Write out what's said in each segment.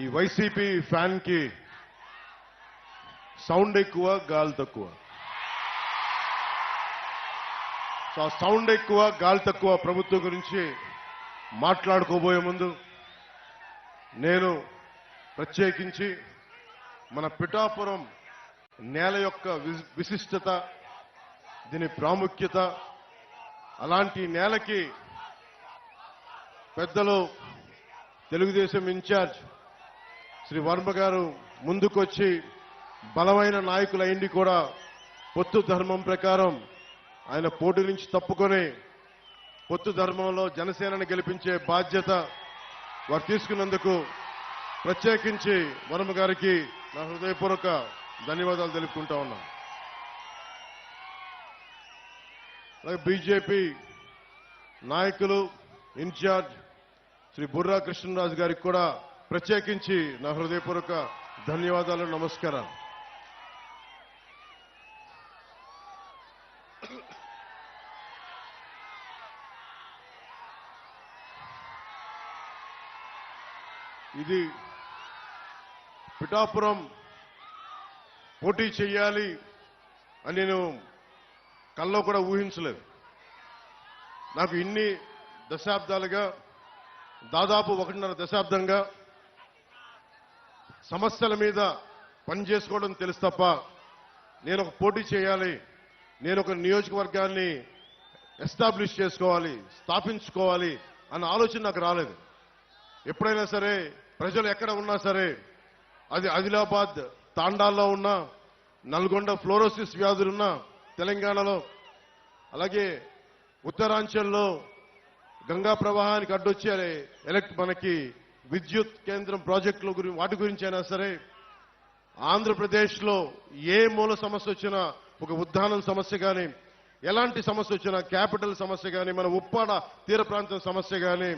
ఈ YCP fan కి sound ఎక్కువ, గాలి తక్కువ. సో ఆ సౌండ్ ఎక్కువ, గాలి తక్కువ ప్రభుత్వం గురించి మాట్లాడుకోబోయే ముందు నేను ప్రత్యేకించి మన పిఠాపురం నేల యొక్క విశిష్టత, దీని ప్రాముఖ్యత, అలాంటి నేలకి పెద్దలు తెలుగుదేశం ఇన్ఛార్జ్ శ్రీ వర్మ గారు ముందుకొచ్చి బలమైన నాయకులైంది కూడా పొత్తు ధర్మం ప్రకారం ఆయన పోటీ నుంచి తప్పుకొని పొత్తు ధర్మంలో జనసేనని గెలిపించే బాధ్యత వారు తీసుకున్నందుకు ప్రత్యేకించి వర్మ గారికి నా హృదయపూర్వక ధన్యవాదాలు తెలుపుకుంటా ఉన్నాను. అలాగే బీజేపీ నాయకులు ఇన్ఛార్జ్ శ్రీ బుర్రా కృష్ణరాజు గారికి కూడా ప్రత్యేకించి నా హృదయపూర్వక ధన్యవాదాలు, నమస్కారాలు. ఇది పిఠాపురం పోటీ చేయాలి అని నేను కల్లో కూడా ఊహించలేదు. నాకు ఇన్ని దశాబ్దాలుగా, దాదాపు 1.5 దశాబ్దంగా సమస్యల మీద పనిచేసుకోవడం తెలుసు తప్ప నేను ఒక పోటీ చేయాలి, నేను ఒక నియోజకవర్గాన్ని ఎస్టాబ్లిష్ చేసుకోవాలి, స్థాపించుకోవాలి అన్న ఆలోచన నాకు రాలేదు. ఎప్పుడైనా సరే ప్రజలు ఎక్కడ ఉన్నా సరే, అది ఆదిలాబాద్ తాండాల్లో ఉన్నా, నల్గొండ ఫ్లోరోసిస్ వ్యాధులున్నా తెలంగాణలో, అలాగే ఉత్తరాంచల్లో గంగా ప్రవాహానికి అడ్డొచ్చే మనకి విద్యుత్ కేంద్రం ప్రాజెక్టుల గురించి, వాటి గురించి అయినా సరే, ఆంధ్రప్రదేశ్లో ఏ మూల సమస్య వచ్చినా, ఒక ఉద్దానం సమస్య కానీ, ఎలాంటి సమస్య వచ్చినా, క్యాపిటల్ సమస్య కానీ, మన ఉప్పాడ తీర ప్రాంతం సమస్య కానీ,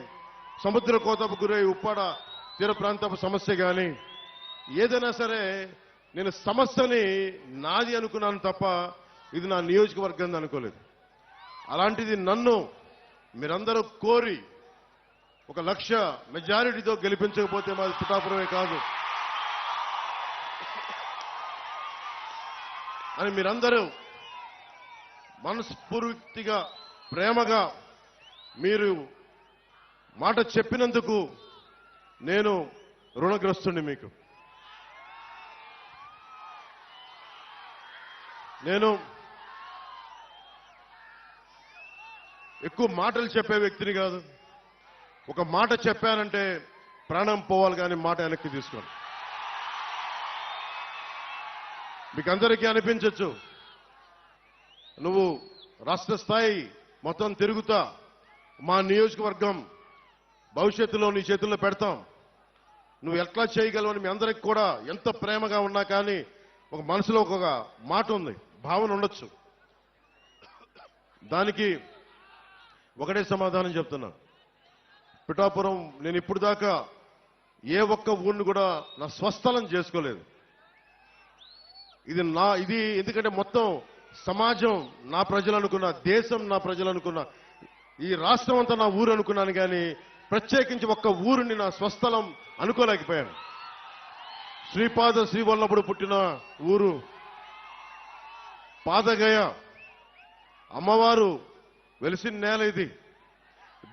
సముద్ర కోతకు గురై ఉప్పాడ తీర ప్రాంతపు సమస్య కానీ, ఏదైనా సరే నేను సమస్యని నాది అనుకున్నాను తప్ప ఇది నా నియోజకవర్గం అనుకోలేదు. అలాంటిది నన్ను మీరందరూ కోరి 1 లక్ష మెజారిటీతో గెలిపించకపోతే మాది పిఠాపురమే కాదు అని మీరందరూ మనస్ఫూర్తిగా, ప్రేమగా మీరు మాట చెప్పినందుకు నేను రుణగ్రస్తుని. మీకు నేను ఎక్కువ మాటలు చెప్పే వ్యక్తిని కాదు. ఒక మాట చెప్పానంటే ప్రాణం పోవాలి, కానీ మాట వెనక్కి తీసుకోండి. మీకు అందరికీ అనిపించవచ్చు, నువ్వు రాష్ట్ర స్థాయి మొత్తం తిరుగుతా, మా నియోజకవర్గం భవిష్యత్తులో నీ చేతుల్లో పెడతాం, నువ్వు ఎట్లా చేయగలవని మీ అందరికి కూడా ఎంత ప్రేమగా ఉన్నా కానీ ఒక మనసులో ఒక మాట ఉంది, భావన ఉండొచ్చు. దానికి ఒకటే సమాధానం చెప్తున్నా. పిఠాపురం నేను ఇప్పుడు దాకా ఏ ఒక్క ఊరిని కూడా నా స్వస్థలం చేసుకోలేదు. ఇది ఎందుకంటే మొత్తం సమాజం నా ప్రజలు అనుకున్నా, దేశం నా ప్రజలు అనుకున్నా, ఈ రాష్ట్రం అంతా నా ఊరు అనుకున్నాను, కానీ ప్రత్యేకించి ఒక్క ఊరిని నా స్వస్థలం అనుకోలేకపోయాను. శ్రీపాద శ్రీవల్లభుడు పుట్టిన ఊరు పాదగయ, అమ్మవారు వెలిసిన నేల ఇది,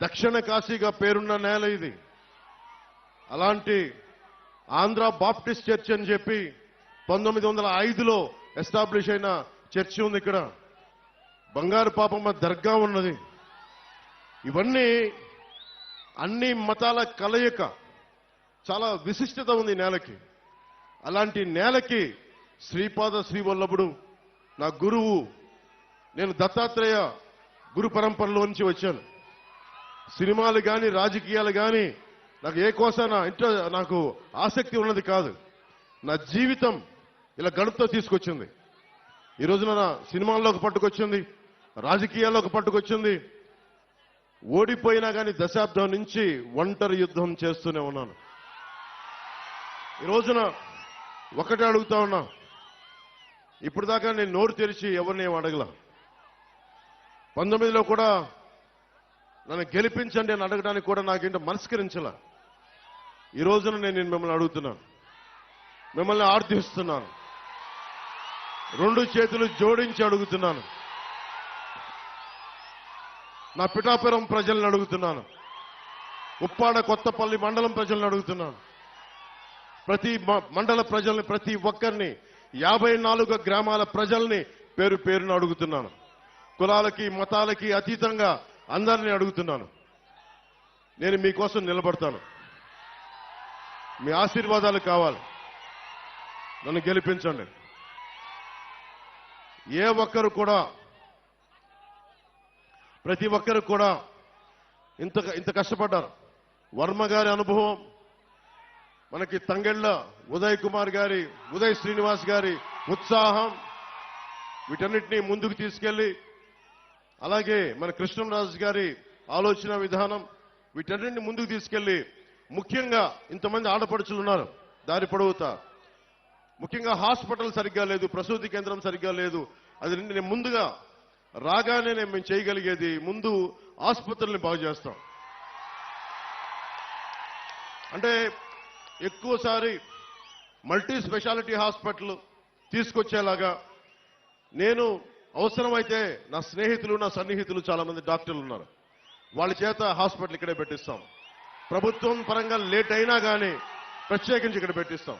దక్షిణ కాశీగా పేరున్న నేల ఇది. అలాంటి ఆంధ్ర బాప్టిస్ట్ చర్చ్ అని చెప్పి 1905లో ఎస్టాబ్లిష్ అయిన చర్చి ఉంది ఇక్కడ. బంగారు పాపమ్మ దర్గా ఉన్నది. ఇవన్నీ అన్ని మతాల కలయిక, చాలా విశిష్టత ఉంది నేలకి. అలాంటి నేలకి శ్రీపాద శ్రీవల్లభుడు నా గురువు. నేను దత్తాత్రేయ గురు పరంపరలో నుంచి వచ్చాను. సినిమాలు కానీ, రాజకీయాలు కానీ నాకు ఏ కోసాన నాకు ఆసక్తి ఉన్నది కాదు. నా జీవితం ఇలా గడుపుతో తీసుకొచ్చింది. ఈ రోజున నా సినిమాల్లోకి పట్టుకొచ్చింది, రాజకీయాల్లోకి పట్టుకొచ్చింది. ఓడిపోయినా కానీ దశాబ్దం నుంచి ఒంటరి యుద్ధం చేస్తూనే ఉన్నాను. ఈ రోజున ఒకటే అడుగుతా ఉన్నా, ఇప్పుడు దాకా నేను నోరు తెరిచి ఎవరిని అడగల. 19లో కూడా నన్ను గెలిపించండి అని అడగడానికి కూడా నాకేంటో మనస్కరించాల. ఈ రోజున నేను మిమ్మల్ని అడుగుతున్నాను, మిమ్మల్ని ఆర్థిస్తున్నాను, 2 చేతులు జోడించి అడుగుతున్నాను. నా పిఠాపురం ప్రజలను అడుగుతున్నాను, ఉప్పాడ కొత్తపల్లి మండలం ప్రజలను అడుగుతున్నాను, ప్రతి మండల ప్రజల్ని, ప్రతి ఒక్కరిని, 54 గ్రామాల ప్రజల్ని పేరు పేరును అడుగుతున్నాను. కులాలకి మతాలకి అతీతంగా అందరినీ అడుగుతున్నాను. నేను మీకోసం నిలబడతాను. మీ ఆశీర్వాదాలు కావాలి. నన్ను గెలిపించండి. ఏ ఒక్కరు కూడా, ప్రతి ఒక్కరు కూడా ఇంత కష్టపడ్డారు. వర్మ గారి అనుభవం, మనకి తంగెళ్ళ ఉదయ్ కుమార్ గారి, ఉదయ్ శ్రీనివాస్ గారి ఉత్సాహం, వీటన్నిటినీ ముందుకు తీసుకెళ్లి, అలాగే మన కృష్ణరాజు గారి ఆలోచన విధానం, వీటన్నిటిని ముందుకు తీసుకెళ్లి, ముఖ్యంగా ఇంతమంది ఆడపడుచులు ఉన్నారు దారి పొడవుతా. ముఖ్యంగా హాస్పిటల్ సరిగ్గా లేదు, ప్రసూతి కేంద్రం సరిగ్గా లేదు. అది నేను ముందుగా రాగానే మేము చేయగలిగేది ముందు ఆసుపత్రుల్ని బాగు చేస్తాం. అంటే ఎక్కువసారి మల్టీ స్పెషాలిటీ హాస్పిటల్ తీసుకొచ్చేలాగా నేను అవసరమైతే నా స్నేహితులు, నా సన్నిహితులు చాలా మంది డాక్టర్లు ఉన్నారు, వాళ్ళ చేత హాస్పిటల్ ఇక్కడే పెట్టిస్తాం. ప్రభుత్వం పరంగా లేట్ అయినా కానీ ప్రత్యేకించి ఇక్కడ పెట్టిస్తాం.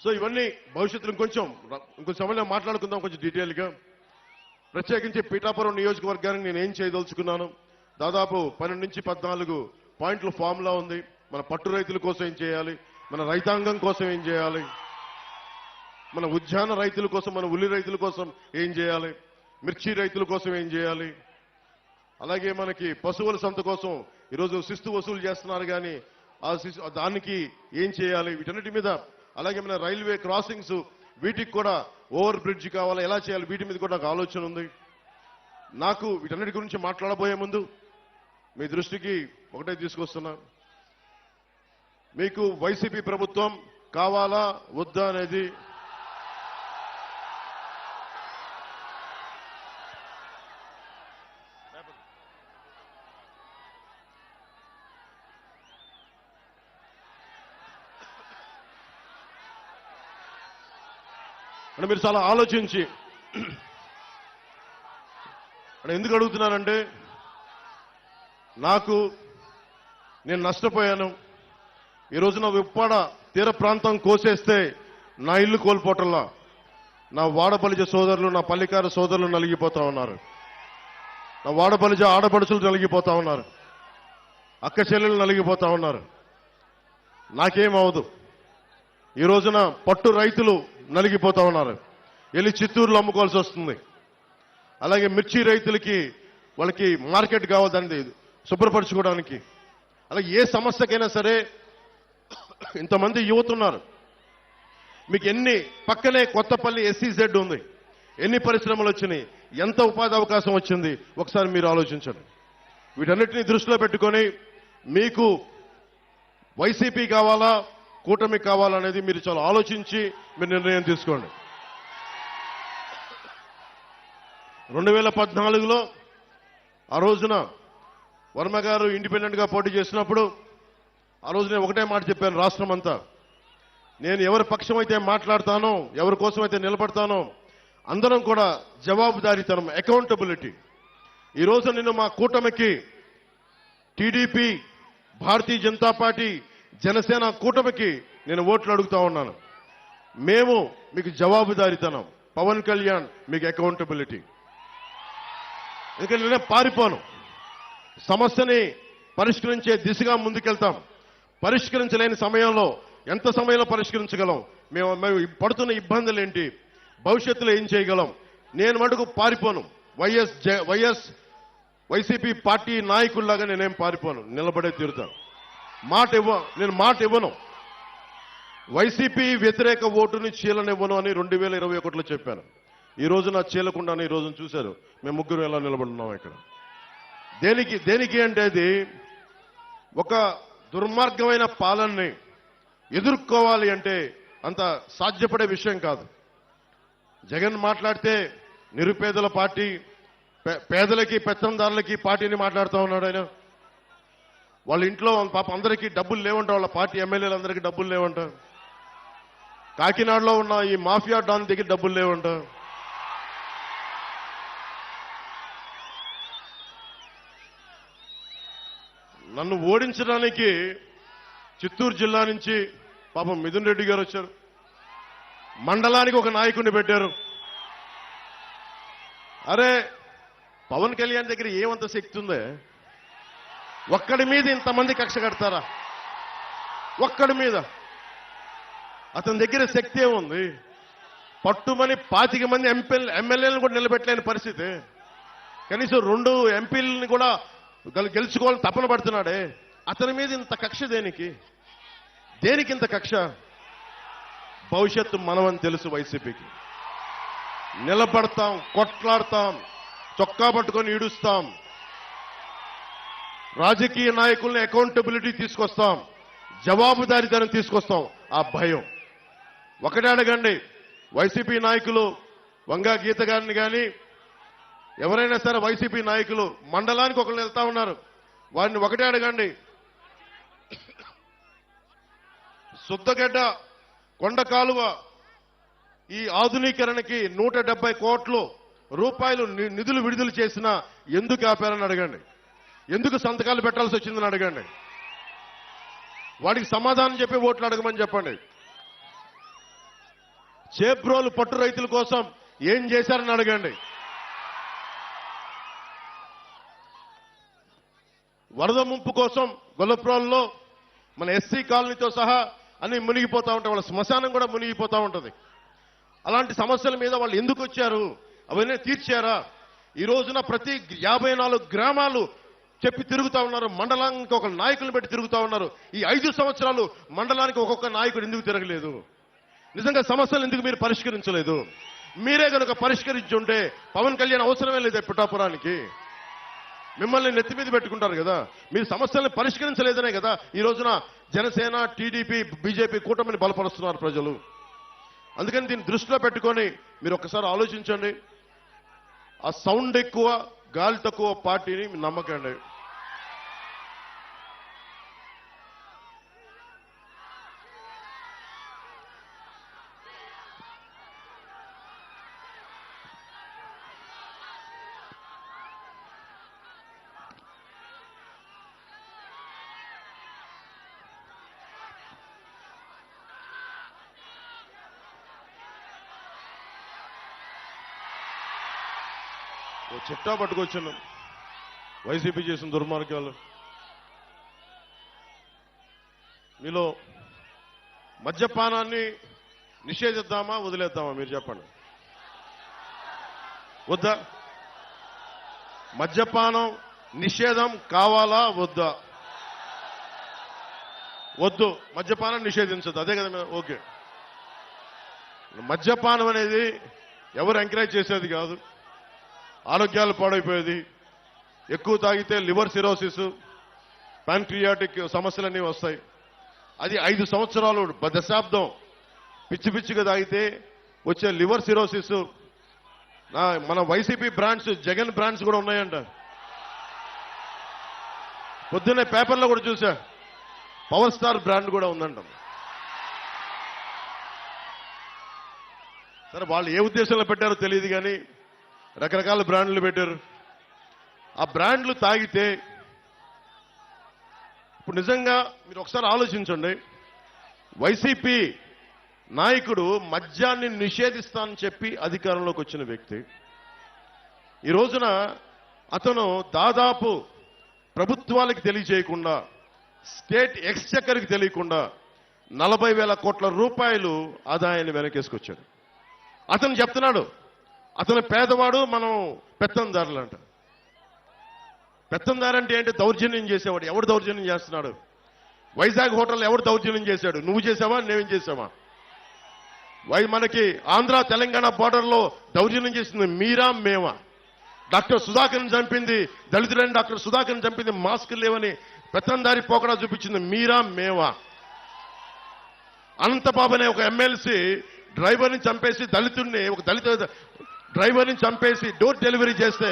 సో ఇవన్నీ భవిష్యత్తులో ఇంకొంచెం సమయంలో మాట్లాడుకుందాం కొంచెం డీటెయిల్గా. ప్రత్యేకించి పీఠాపురం నియోజకవర్గానికి నేను ఏం చేయదలుచుకున్నాను, దాదాపు 12 నుంచి 14 పాయింట్ల ఫార్ములా ఉంది. మన పట్టు రైతుల కోసం ఏం చేయాలి, మన రైతాంగం కోసం ఏం చేయాలి, మన ఉద్యాన రైతుల కోసం, మన ఉల్లి రైతుల కోసం ఏం చేయాలి, మిర్చి రైతుల కోసం ఏం చేయాలి, అలాగే మనకి పశువుల సంత కోసం ఈరోజు శిస్తు వసూలు చేస్తున్నారు కానీ దానికి ఏం చేయాలి, వీటన్నిటి మీద, అలాగే మన రైల్వే క్రాసింగ్స్ వీటికి కూడా ఓవర్ బ్రిడ్జ్ కావాలి, ఎలా చేయాలి, వీటి మీద కూడా నాకు ఆలోచన ఉంది. నాకు వీటన్నిటి గురించి మాట్లాడబోయే ముందు మీ దృష్టికి ఒకటే తీసుకొస్తున్నా, మీకు వైసీపీ ప్రభుత్వం కావాలా వద్దా అనేది అంటే మీరు చాలా ఆలోచించి, అంటే ఎందుకు అడుగుతున్నానంటే, నేను నష్టపోయాను. ఈ రోజున ఉప్పాడ తీర ప్రాంతం కోసేస్తే నా ఇల్లు కోల్పోవటంలా నా వాడబలిజ సోదరులు, నా పల్లికార సోదరులు నలిగిపోతా ఉన్నారు, నా వాడబలిజ ఆడపడుచులు నలిగిపోతా ఉన్నారు, అక్క చెల్లెలు నలిగిపోతా ఉన్నారు. నాకేమవదు. ఈ రోజున పట్టు రైతులు నలిగిపోతా ఉన్నారు, వెళ్ళి చిత్తూరులో అమ్ముకోవాల్సి వస్తుంది. అలాగే మిర్చి రైతులకి వాళ్ళకి మార్కెట్ కావాలి దాన్ని శుభ్రపరచుకోవడానికి. అలాగే ఏ సమస్యకైనా సరే ఇంతమంది యువత ఉన్నారు. మీకు పక్కనే కొత్తపల్లి SEZ ఉంది, ఎన్ని పరిశ్రమలు వచ్చినాయి, ఎంత ఉపాధి అవకాశం వచ్చింది, ఒకసారి మీరు ఆలోచించండి. వీటన్నిటిని దృష్టిలో పెట్టుకొని మీకు వైసీపీ కావాలా కూటమి కావాలనేది మీరు చాలా ఆలోచించి మీరు నిర్ణయం తీసుకోండి. 2014లో ఆ రోజున వర్మ గారు ఇండిపెండెంట్ గా పోటీ చేసినప్పుడు ఆ రోజు నేను ఒకటే మాట చెప్పాను, రాష్ట్రం అంతా నేను ఎవరి పక్షం అయితే మాట్లాడతానో, ఎవరి కోసం అయితే నిలబడతానో అందరం కూడా జవాబుదారీతనం, అకౌంటబిలిటీ. ఈ రోజు నేను మా కూటమికి టీడీపీ, భారతీయ జనతా పార్టీ, జనసేన కూటమికి నేను ఓట్లు అడుగుతా ఉన్నాను. మేము మీకు జవాబుదారీతనం, పవన్ కళ్యాణ్ మీకు అకౌంటబిలిటీ. ఎందుకంటే నేనే పారిపోను, సమస్యని పరిష్కరించే దిశగా ముందుకెళ్తాం. పరిష్కరించలేని సమయంలో ఎంత సమయంలో పరిష్కరించగలం, మేము పడుతున్న ఇబ్బందులు ఏంటి, భవిష్యత్తులో ఏం చేయగలం, నేను మటుకు పారిపోను. వైసీపీ పార్టీ నాయకుల్లాగా నేనేం పారిపోను, నిలబడే తీరుతాను. నేను మాట ఇవ్వను. వైసీపీ వ్యతిరేక ఓటుని చీలనివ్వను అని 2021లో చెప్పాను. ఈ రోజు నా చీలకుండానే ఈ రోజున చూశారు మేము ముగ్గురు ఎలా నిలబడున్నాం ఇక్కడ. దేనికి అంటే అది ఒక దుర్మార్గమైన పాలనని ఎదుర్కోవాలి అంటే అంత సాధ్యపడే విషయం కాదు. జగన్ మాట్లాడితే నిరుపేదల పార్టీ, పేదలకి పెత్తందారులకి పార్టీని మాట్లాడుతూ ఉన్నాడు ఆయన. వాళ్ళ ఇంట్లో పాప అందరికీ డబ్బులు లేవంట, వాళ్ళ పార్టీ ఎమ్మెల్యేలందరికీ డబ్బులు లేవంట, కాకినాడలో ఉన్న ఈ మాఫియా డాన్ దగ్గర డబ్బులు లేవంట. నన్ను ఓడించడానికి చిత్తూరు జిల్లా నుంచి పాపం మిథున్ రెడ్డి గారు వచ్చారు. మండలానికి ఒక నాయకుడిని పెట్టారు. అరే పవన్ కళ్యాణ్ దగ్గర ఏమంత శక్తి ఉందే? ఒక్కడి మీద ఇంతమంది కక్ష కడతారా? ఒక్కడి మీద అతని దగ్గర శక్తి ఏముంది? పట్టుమని 25 మంది ఎమ్మెల్యేలను కూడా నిలబెట్టలేని పరిస్థితి. కనీసం 2 ఎంపీలని కూడా గెలుచుకోవాలని తపన పడుతున్నాడే. అతని మీద ఇంత కక్ష దేనికి? దేనికి ఇంత కక్ష? భవిష్యత్తు మనమని తెలుసు. వైసీపీకి నిలబడతాం, కొట్లాడతాం, చొక్కా పట్టుకొని ఈడుస్తాం, రాజకీయ నాయకుల్ని అకౌంటబిలిటీ తీసుకొస్తాం, జవాబుదారీతనం తీసుకొస్తాం. ఆ భయం ఒకటే అడగండి. వైసీపీ నాయకులు వంగా గీత గారిని కానీ ఎవరైనా సరే వైసీపీ నాయకులు మండలానికి ఒకళ్ళు వెళ్తా ఉన్నారు, వారిని ఒకటే అడగండి. సుద్దగడ్డ కొండ కాలువ ఈ ఆధునీకరణకి 170 కోట్ల రూపాయలు నిధులు విడుదల చేసినా ఎందుకు ఆపారని అడగండి. ఎందుకు సంతకాలు పెట్టాల్సి వచ్చిందని అడగండి. వాడికి సమాధానం చెప్పి ఓట్లు అడగమని చెప్పండి. చేబ్రోలు పట్టు రైతుల కోసం ఏం చేశారని అడగండి. వరద ముంపు కోసం గొల్లప్రోల్లో మన ఎస్సీ కాలనీతో సహా అన్ని మునిగిపోతా ఉంటాయి. వాళ్ళ శ్మశానం కూడా మునిగిపోతా ఉంటుంది. అలాంటి సమస్యల మీద వాళ్ళు ఎందుకు వచ్చారు? అవన్నీ తీర్చారా? ఈ రోజున ప్రతి 54 గ్రామాలు చెప్పి తిరుగుతా ఉన్నారు. మండలానికి ఒక నాయకులను పెట్టి తిరుగుతా ఉన్నారు. ఈ 5 సంవత్సరాలు మండలానికి ఒక్కొక్క నాయకుడు ఎందుకు తిరగలేదు? నిజంగా సమస్యలు ఎందుకు మీరు పరిష్కరించలేదు? మీరే కనుక పరిష్కరించుంటే పవన్ కళ్యాణ్ అవసరమే లేదు పిఠాపురానికి. మిమ్మల్ని నెత్తి మీద పెట్టుకుంటారు కదా. మీరు సమస్యల్ని పరిష్కరించలేదనే కదా ఈ రోజున జనసేన, టీడీపీ, బీజేపీ కూటమిని బలపరుస్తున్నారు ప్రజలు. అందుకని దీన్ని దృష్టిలో పెట్టుకొని మీరు ఒక్కసారి ఆలోచించండి. ఆ సౌండ్ ఎక్కువ, గాలి తక్కువ పార్టీని నమ్మకండి. చిట్టా పట్టుకొచ్చాను వైసీపీ చేసిన దుర్మార్గాలు. మీలో మద్యపానాన్ని నిషేధిద్దామా వదిలేద్దామా? మీరు చెప్పండి. వద్దా? మద్యపానం నిషేధం కావాలా వద్దా? వద్దు. మద్యపానం నిషేధించదు. అదే కదా. ఓకే. మద్యపానం అనేది ఎవరు ఎంకరేజ్ చేసేది కాదు. ఆరోగ్యాలు పాడైపోయేది. ఎక్కువ తాగితే లివర్ సిరోసిస్, ప్యాంక్రియాటిక్ సమస్యలన్నీ వస్తాయి. అది 5 సంవత్సరాలు, దశాబ్దం పిచ్చి పిచ్చిగా తాగితే వచ్చే లివర్ సిరోసిస్. మన వైసీపీ బ్రాండ్స్, జగన్ బ్రాండ్స్ కూడా ఉన్నాయంట. పొద్దున్నే పేపర్లో కూడా చూసా, పవర్ స్టార్ బ్రాండ్ కూడా ఉందంట. సరే వాళ్ళు ఏ ఉద్దేశంలో పెట్టారో తెలియదు కానీ రకరకాల బ్రాండ్లు పెట్టారు. ఆ బ్రాండ్లు తాగితే ఇప్పుడు నిజంగా మీరు ఒకసారి ఆలోచించండి. వైసీపీ నాయకుడు మద్యాన్ని నిషేధిస్తానని చెప్పి అధికారంలోకి వచ్చిన వ్యక్తి. ఈ రోజున అతను దాదాపు ప్రభుత్వాలకు తెలియజేయకుండా, స్టేట్ ఎక్స్చెక్కర్కి తెలియకుండా 40,000 కోట్ల రూపాయలు ఆదాయాన్ని వెనకేసుకొచ్చాడు. అతను చెప్తున్నాడు అతను పేదవాడు, మనం పెత్తందారులు అంట. పెత్తందారంటే ఏంటి? దౌర్జన్యం చేసేవాడు. ఎవడు దౌర్జన్యం చేస్తున్నాడు? వైజాగ్ హోటల్ ఎవడు దౌర్జన్యం చేశాడు? నువ్వు చేసావా? నేనేం చేసావా? మనకి ఆంధ్ర తెలంగాణ బార్డర్లో దౌర్జన్యం చేసింది మీరా మేమా? డాక్టర్ సుధాకర్ని చంపింది, దళితుడైన డాక్టర్ సుధాకర్ని చంపింది మాస్క్ లేవని పెత్తందారి పోకడా చూపించింది మీరా మేమా? అనంతబాబు అనే ఒక ఎమ్మెల్సీ డ్రైవర్ని చంపేసి, దళితుడిని, ఒక దళిత డ్రైవర్ని చంపేసి డోర్ డెలివరీ చేస్తే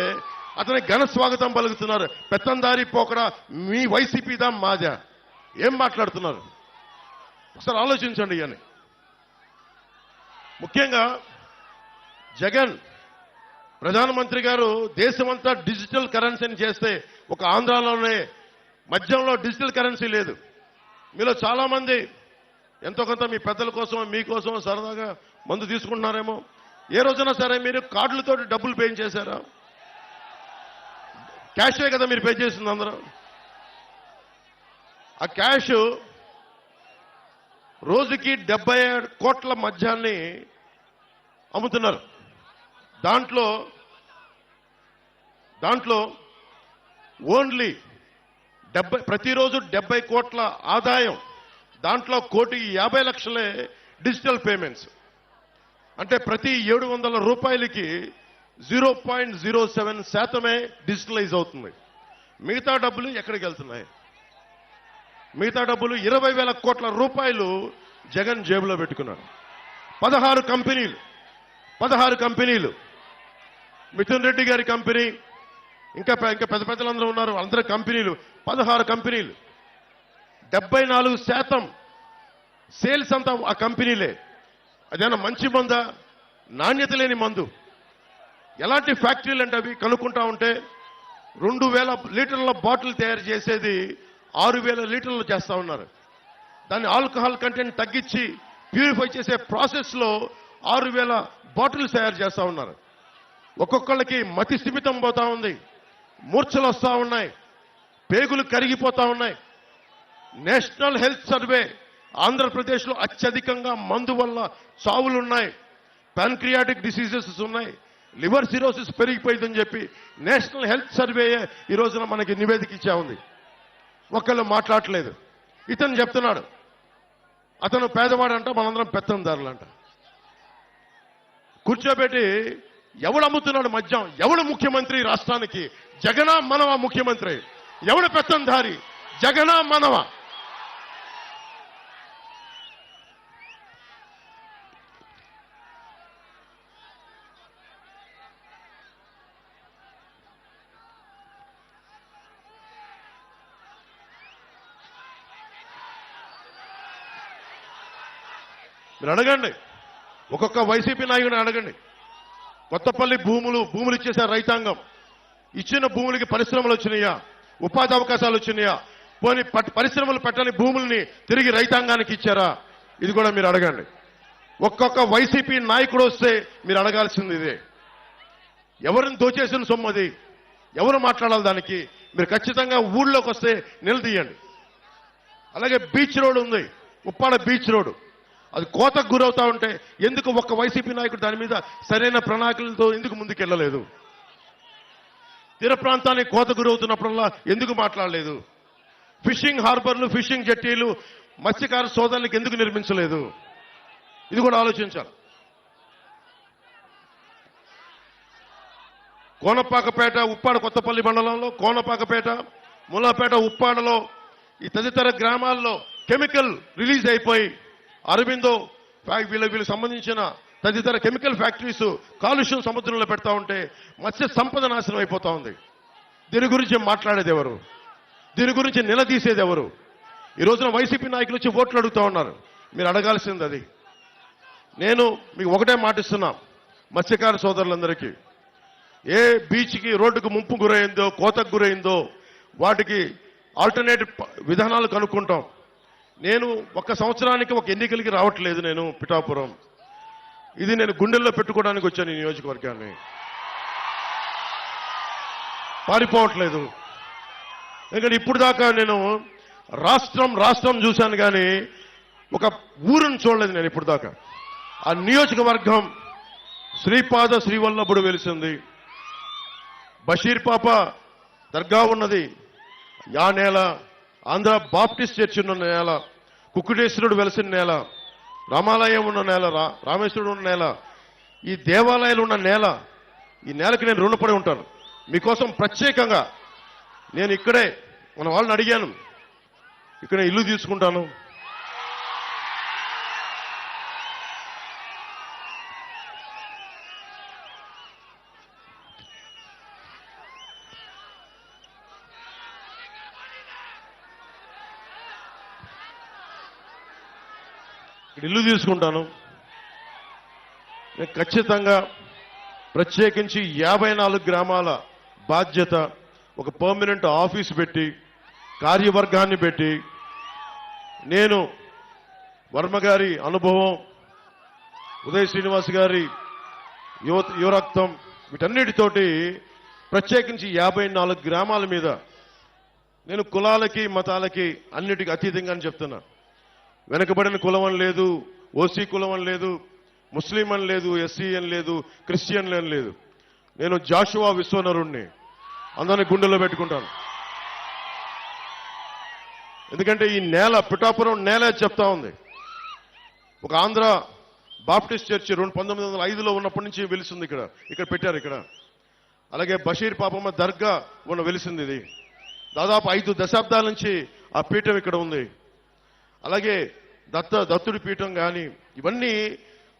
అతనికి ఘన స్వాగతం పలుకుతున్నారు. పెత్తందారి పోకడా మీ వైసీపీదా మాదా? ఏం మాట్లాడుతున్నారు? ఒకసారి ఆలోచించండి. అని ముఖ్యంగా జగన్ ప్రధానమంత్రి గారు దేశమంతా డిజిటల్ కరెన్సీని చేస్తే ఒక ఆంధ్రాలోనే మధ్యంలో డిజిటల్ కరెన్సీ లేదు. మీలో చాలా మంది ఎంతో కొంత మీ పెద్దల కోసం మీకోసం సరదాగా మందు తీసుకుంటున్నారేమో. ఏ రోజున సరే మీరు కార్డులతో డబ్బులు పే చేశారా? క్యాషే కదా మీరు పే చేసింది అందరూ. ఆ క్యాష్ రోజుకి 77 కోట్ల మద్యాన్ని అమ్ముతున్నారు. దాంట్లో ఓన్లీ ప్రతిరోజు 70 కోట్ల ఆదాయం, దాంట్లో 1,50,00,000 డిజిటల్ పేమెంట్స్. అంటే ప్రతి 700 రూపాయలకి 0.07% డిజిటలైజ్ అవుతుంది. మిగతా డబ్బులు ఎక్కడికి వెళ్తున్నాయి? మిగతా డబ్బులు 20,000 కోట్ల రూపాయలు జగన్ జేబులో పెట్టుకున్నారు. 16 కంపెనీలు, మిథున్ రెడ్డి గారి కంపెనీ, ఇంకా పెద్ద పెద్దలందరూ ఉన్నారు, అందరూ కంపెనీలు, 16 కంపెనీలు. 74% సేల్స్ అంతా ఆ కంపెనీలే. అదేనా మంచి మందా? నాణ్యత లేని మందు. ఎలాంటి ఫ్యాక్టరీలు అంటే అవి కనుక్కుంటా ఉంటే 2,000 లీటర్ల బాటిల్ తయారు చేసేది 6,000 లీటర్లు చేస్తా ఉన్నారు. దాన్ని ఆల్కహాల్ కంటెంట్ తగ్గించి ప్యూరిఫై చేసే ప్రాసెస్ లో 6,000 బాటిల్స్ తయారు చేస్తా ఉన్నారు. ఒక్కొక్కళ్ళకి మతి స్థిమితం పోతా ఉంది, మూర్ఛలు వస్తా ఉన్నాయి, పేగులు కరిగిపోతా ఉన్నాయి. నేషనల్ హెల్త్ సర్వే ఆంధ్రప్రదేశ్లో అత్యధికంగా మందు వల్ల చావులున్నాయి, ప్యాన్క్రియాటిక్ డిసీజెస్ ఉన్నాయి, లివర్ సిరోసిస్ పెరిగిపోయిందని చెప్పి నేషనల్ హెల్త్ సర్వే ఈ రోజున మనకి నివేదిక ఇచ్చా ఉంది. ఒక్కళ్ళు మాట్లాడలేదు. ఇతను చెప్తున్నాడు అతను పేదవాడంట, మనందరం పెత్తందారులంట. కూర్చోబెట్టి ఎవడు అమ్ముతున్నాడు మద్యం? ఎవడు ముఖ్యమంత్రి రాష్ట్రానికి? జగనా మనవా ముఖ్యమంత్రి? ఎవడు పెత్తందారి? జగనా మనవా? మీరు అడగండి, ఒక్కొక్క వైసీపీ నాయకుడిని అడగండి. కొత్తపల్లి భూములు ఇచ్చేశారు రైతాంగం. ఇచ్చిన భూములకి పరిశ్రమలు వచ్చినాయా? ఉపాధి అవకాశాలు వచ్చినాయా? పోనీ పరిశ్రమలు పెట్టని భూముల్ని తిరిగి రైతాంగానికి ఇచ్చారా? ఇది కూడా మీరు అడగండి. ఒక్కొక్క వైసీపీ నాయకుడు వస్తే మీరు అడగాల్సింది ఇదే. ఎవరిని దోచేసిన సొమ్మది? ఎవరు మాట్లాడాలి దానికి? మీరు ఖచ్చితంగా ఊళ్ళోకి వస్తే నిలదీయండి. అలాగే బీచ్ రోడ్ ఉంది, ఉప్పాడ బీచ్ రోడ్, అది కోతకు గురవుతా ఉంటే ఎందుకు ఒక్క వైసీపీ నాయకుడు దాని మీద సరైన ప్రణాళికలతో ఎందుకు ముందుకెళ్లలేదు? తీర ప్రాంతానికి కోత గురవుతున్నప్పుడల్లా ఎందుకు మాట్లాడలేదు? ఫిషింగ్ హార్బర్లు, ఫిషింగ్ జెట్టీలు మత్స్యకార సోదరులకు ఎందుకు నిర్మించలేదు? ఇది కూడా ఆలోచించాలి. కోనపాకపేట, ఉప్పాడ కొత్తపల్లి మండలంలో కోనపాకపేట, ముల్లాపేట, ఉప్పాడలో ఈ తదితర గ్రామాల్లో కెమికల్ రిలీజ్ అయిపోయి అరబిందో వీళ్ళకి సంబంధించిన తదితర కెమికల్ ఫ్యాక్టరీస్ కాలుష్యం సముద్రంలో పెడతా ఉంటే మత్స్య సంపద నాశనం అయిపోతా ఉంది. దీని గురించి మాట్లాడేది ఎవరు? దీని గురించి నిలదీసేది ఎవరు? ఈ రోజున వైసీపీ నాయకులు వచ్చి ఓట్లు అడుగుతా ఉన్నారు. మీరు అడగాల్సింది అది. నేను మీకు ఒకటే మాటిస్తున్నా, మత్స్యకార సోదరులందరికీ, ఏ బీచ్కి రోడ్డుకు ముంపు గురైందో, కోతకు గురైందో వాటికి ఆల్టర్నేటివ్ విధానాలు కనుక్కుంటాం. నేను ఒక సంవత్సరానికి ఒక ఎన్నికలకి రావట్లేదు. నేను పిఠాపురం, ఇది నేను గుండెల్లో పెట్టుకోవడానికి వచ్చాను. ఈ నియోజకవర్గాన్ని పారిపోవట్లేదు. ఎందుకంటే ఇప్పుడు దాకా నేను రాష్ట్రం చూశాను కానీ ఒక ఊరును చూడలేదు నేను ఇప్పుడు దాకా. ఆ నియోజకవర్గం శ్రీపాద శ్రీవల్లభుడు వెలిసింది, బషీర్ పాప దర్గా ఉన్నది ఆ నేల, ఆంధ్ర బాప్టిస్ట్ చర్చ్ ఉన్న నేల, కుక్కుటేశ్వరుడు వెలిసిన నేల, రామాలయం ఉన్న నేల, రామేశ్వరుడు ఉన్న నేల, ఈ దేవాలయాలు ఉన్న నేల. ఈ నేలకి నేను రుణపడి ఉంటాను. మీకోసం ప్రత్యేకంగా నేను ఇక్కడే మన వాళ్ళని అడిగాను, ఇక్కడ ఇల్లు తీసుకుంటాను. ఇక్కడ ఇల్లు తీసుకుంటాను. నేను ఖచ్చితంగా ప్రత్యేకించి 54 గ్రామాల బాధ్యత, ఒక పర్మనెంట్ ఆఫీస్ పెట్టి, కార్యవర్గాన్ని పెట్టి, నేను వర్మ గారి అనుభవం, ఉదయ్ శ్రీనివాస్ గారి యువరక్తం, వీటన్నిటితోటి ప్రత్యేకించి 54 గ్రామాల మీద నేను కులాలకి మతాలకి అన్నిటికీ అతీతంగా అని చెప్తున్నా. వెనకబడిన కులం అని లేదు, ఓసీ కులం అని లేదు, ముస్లిం అని లేదు, ఎస్సీ అని లేదు, క్రిస్టియన్ అని లేదు. నేను జాషువా విశ్వనరుణ్ణి, అందరినీ గుండెల్లో పెట్టుకుంటాను. ఎందుకంటే ఈ నేల, పిఠాపురం నేల చెప్తా ఉంది. ఒక ఆంధ్ర బాప్టిస్ట్ చర్చి 1905లో ఉన్నప్పటి నుంచి వెలిసింది. ఇక్కడ పెట్టారు. ఇక్కడ అలాగే బషీర్ పాపమ్మ దర్గా వెలిసింది. ఇది దాదాపు 5 దశాబ్దాల నుంచి ఆ పీఠం ఇక్కడ ఉంది. అలాగే దత్తుడి పీఠం కానీ, ఇవన్నీ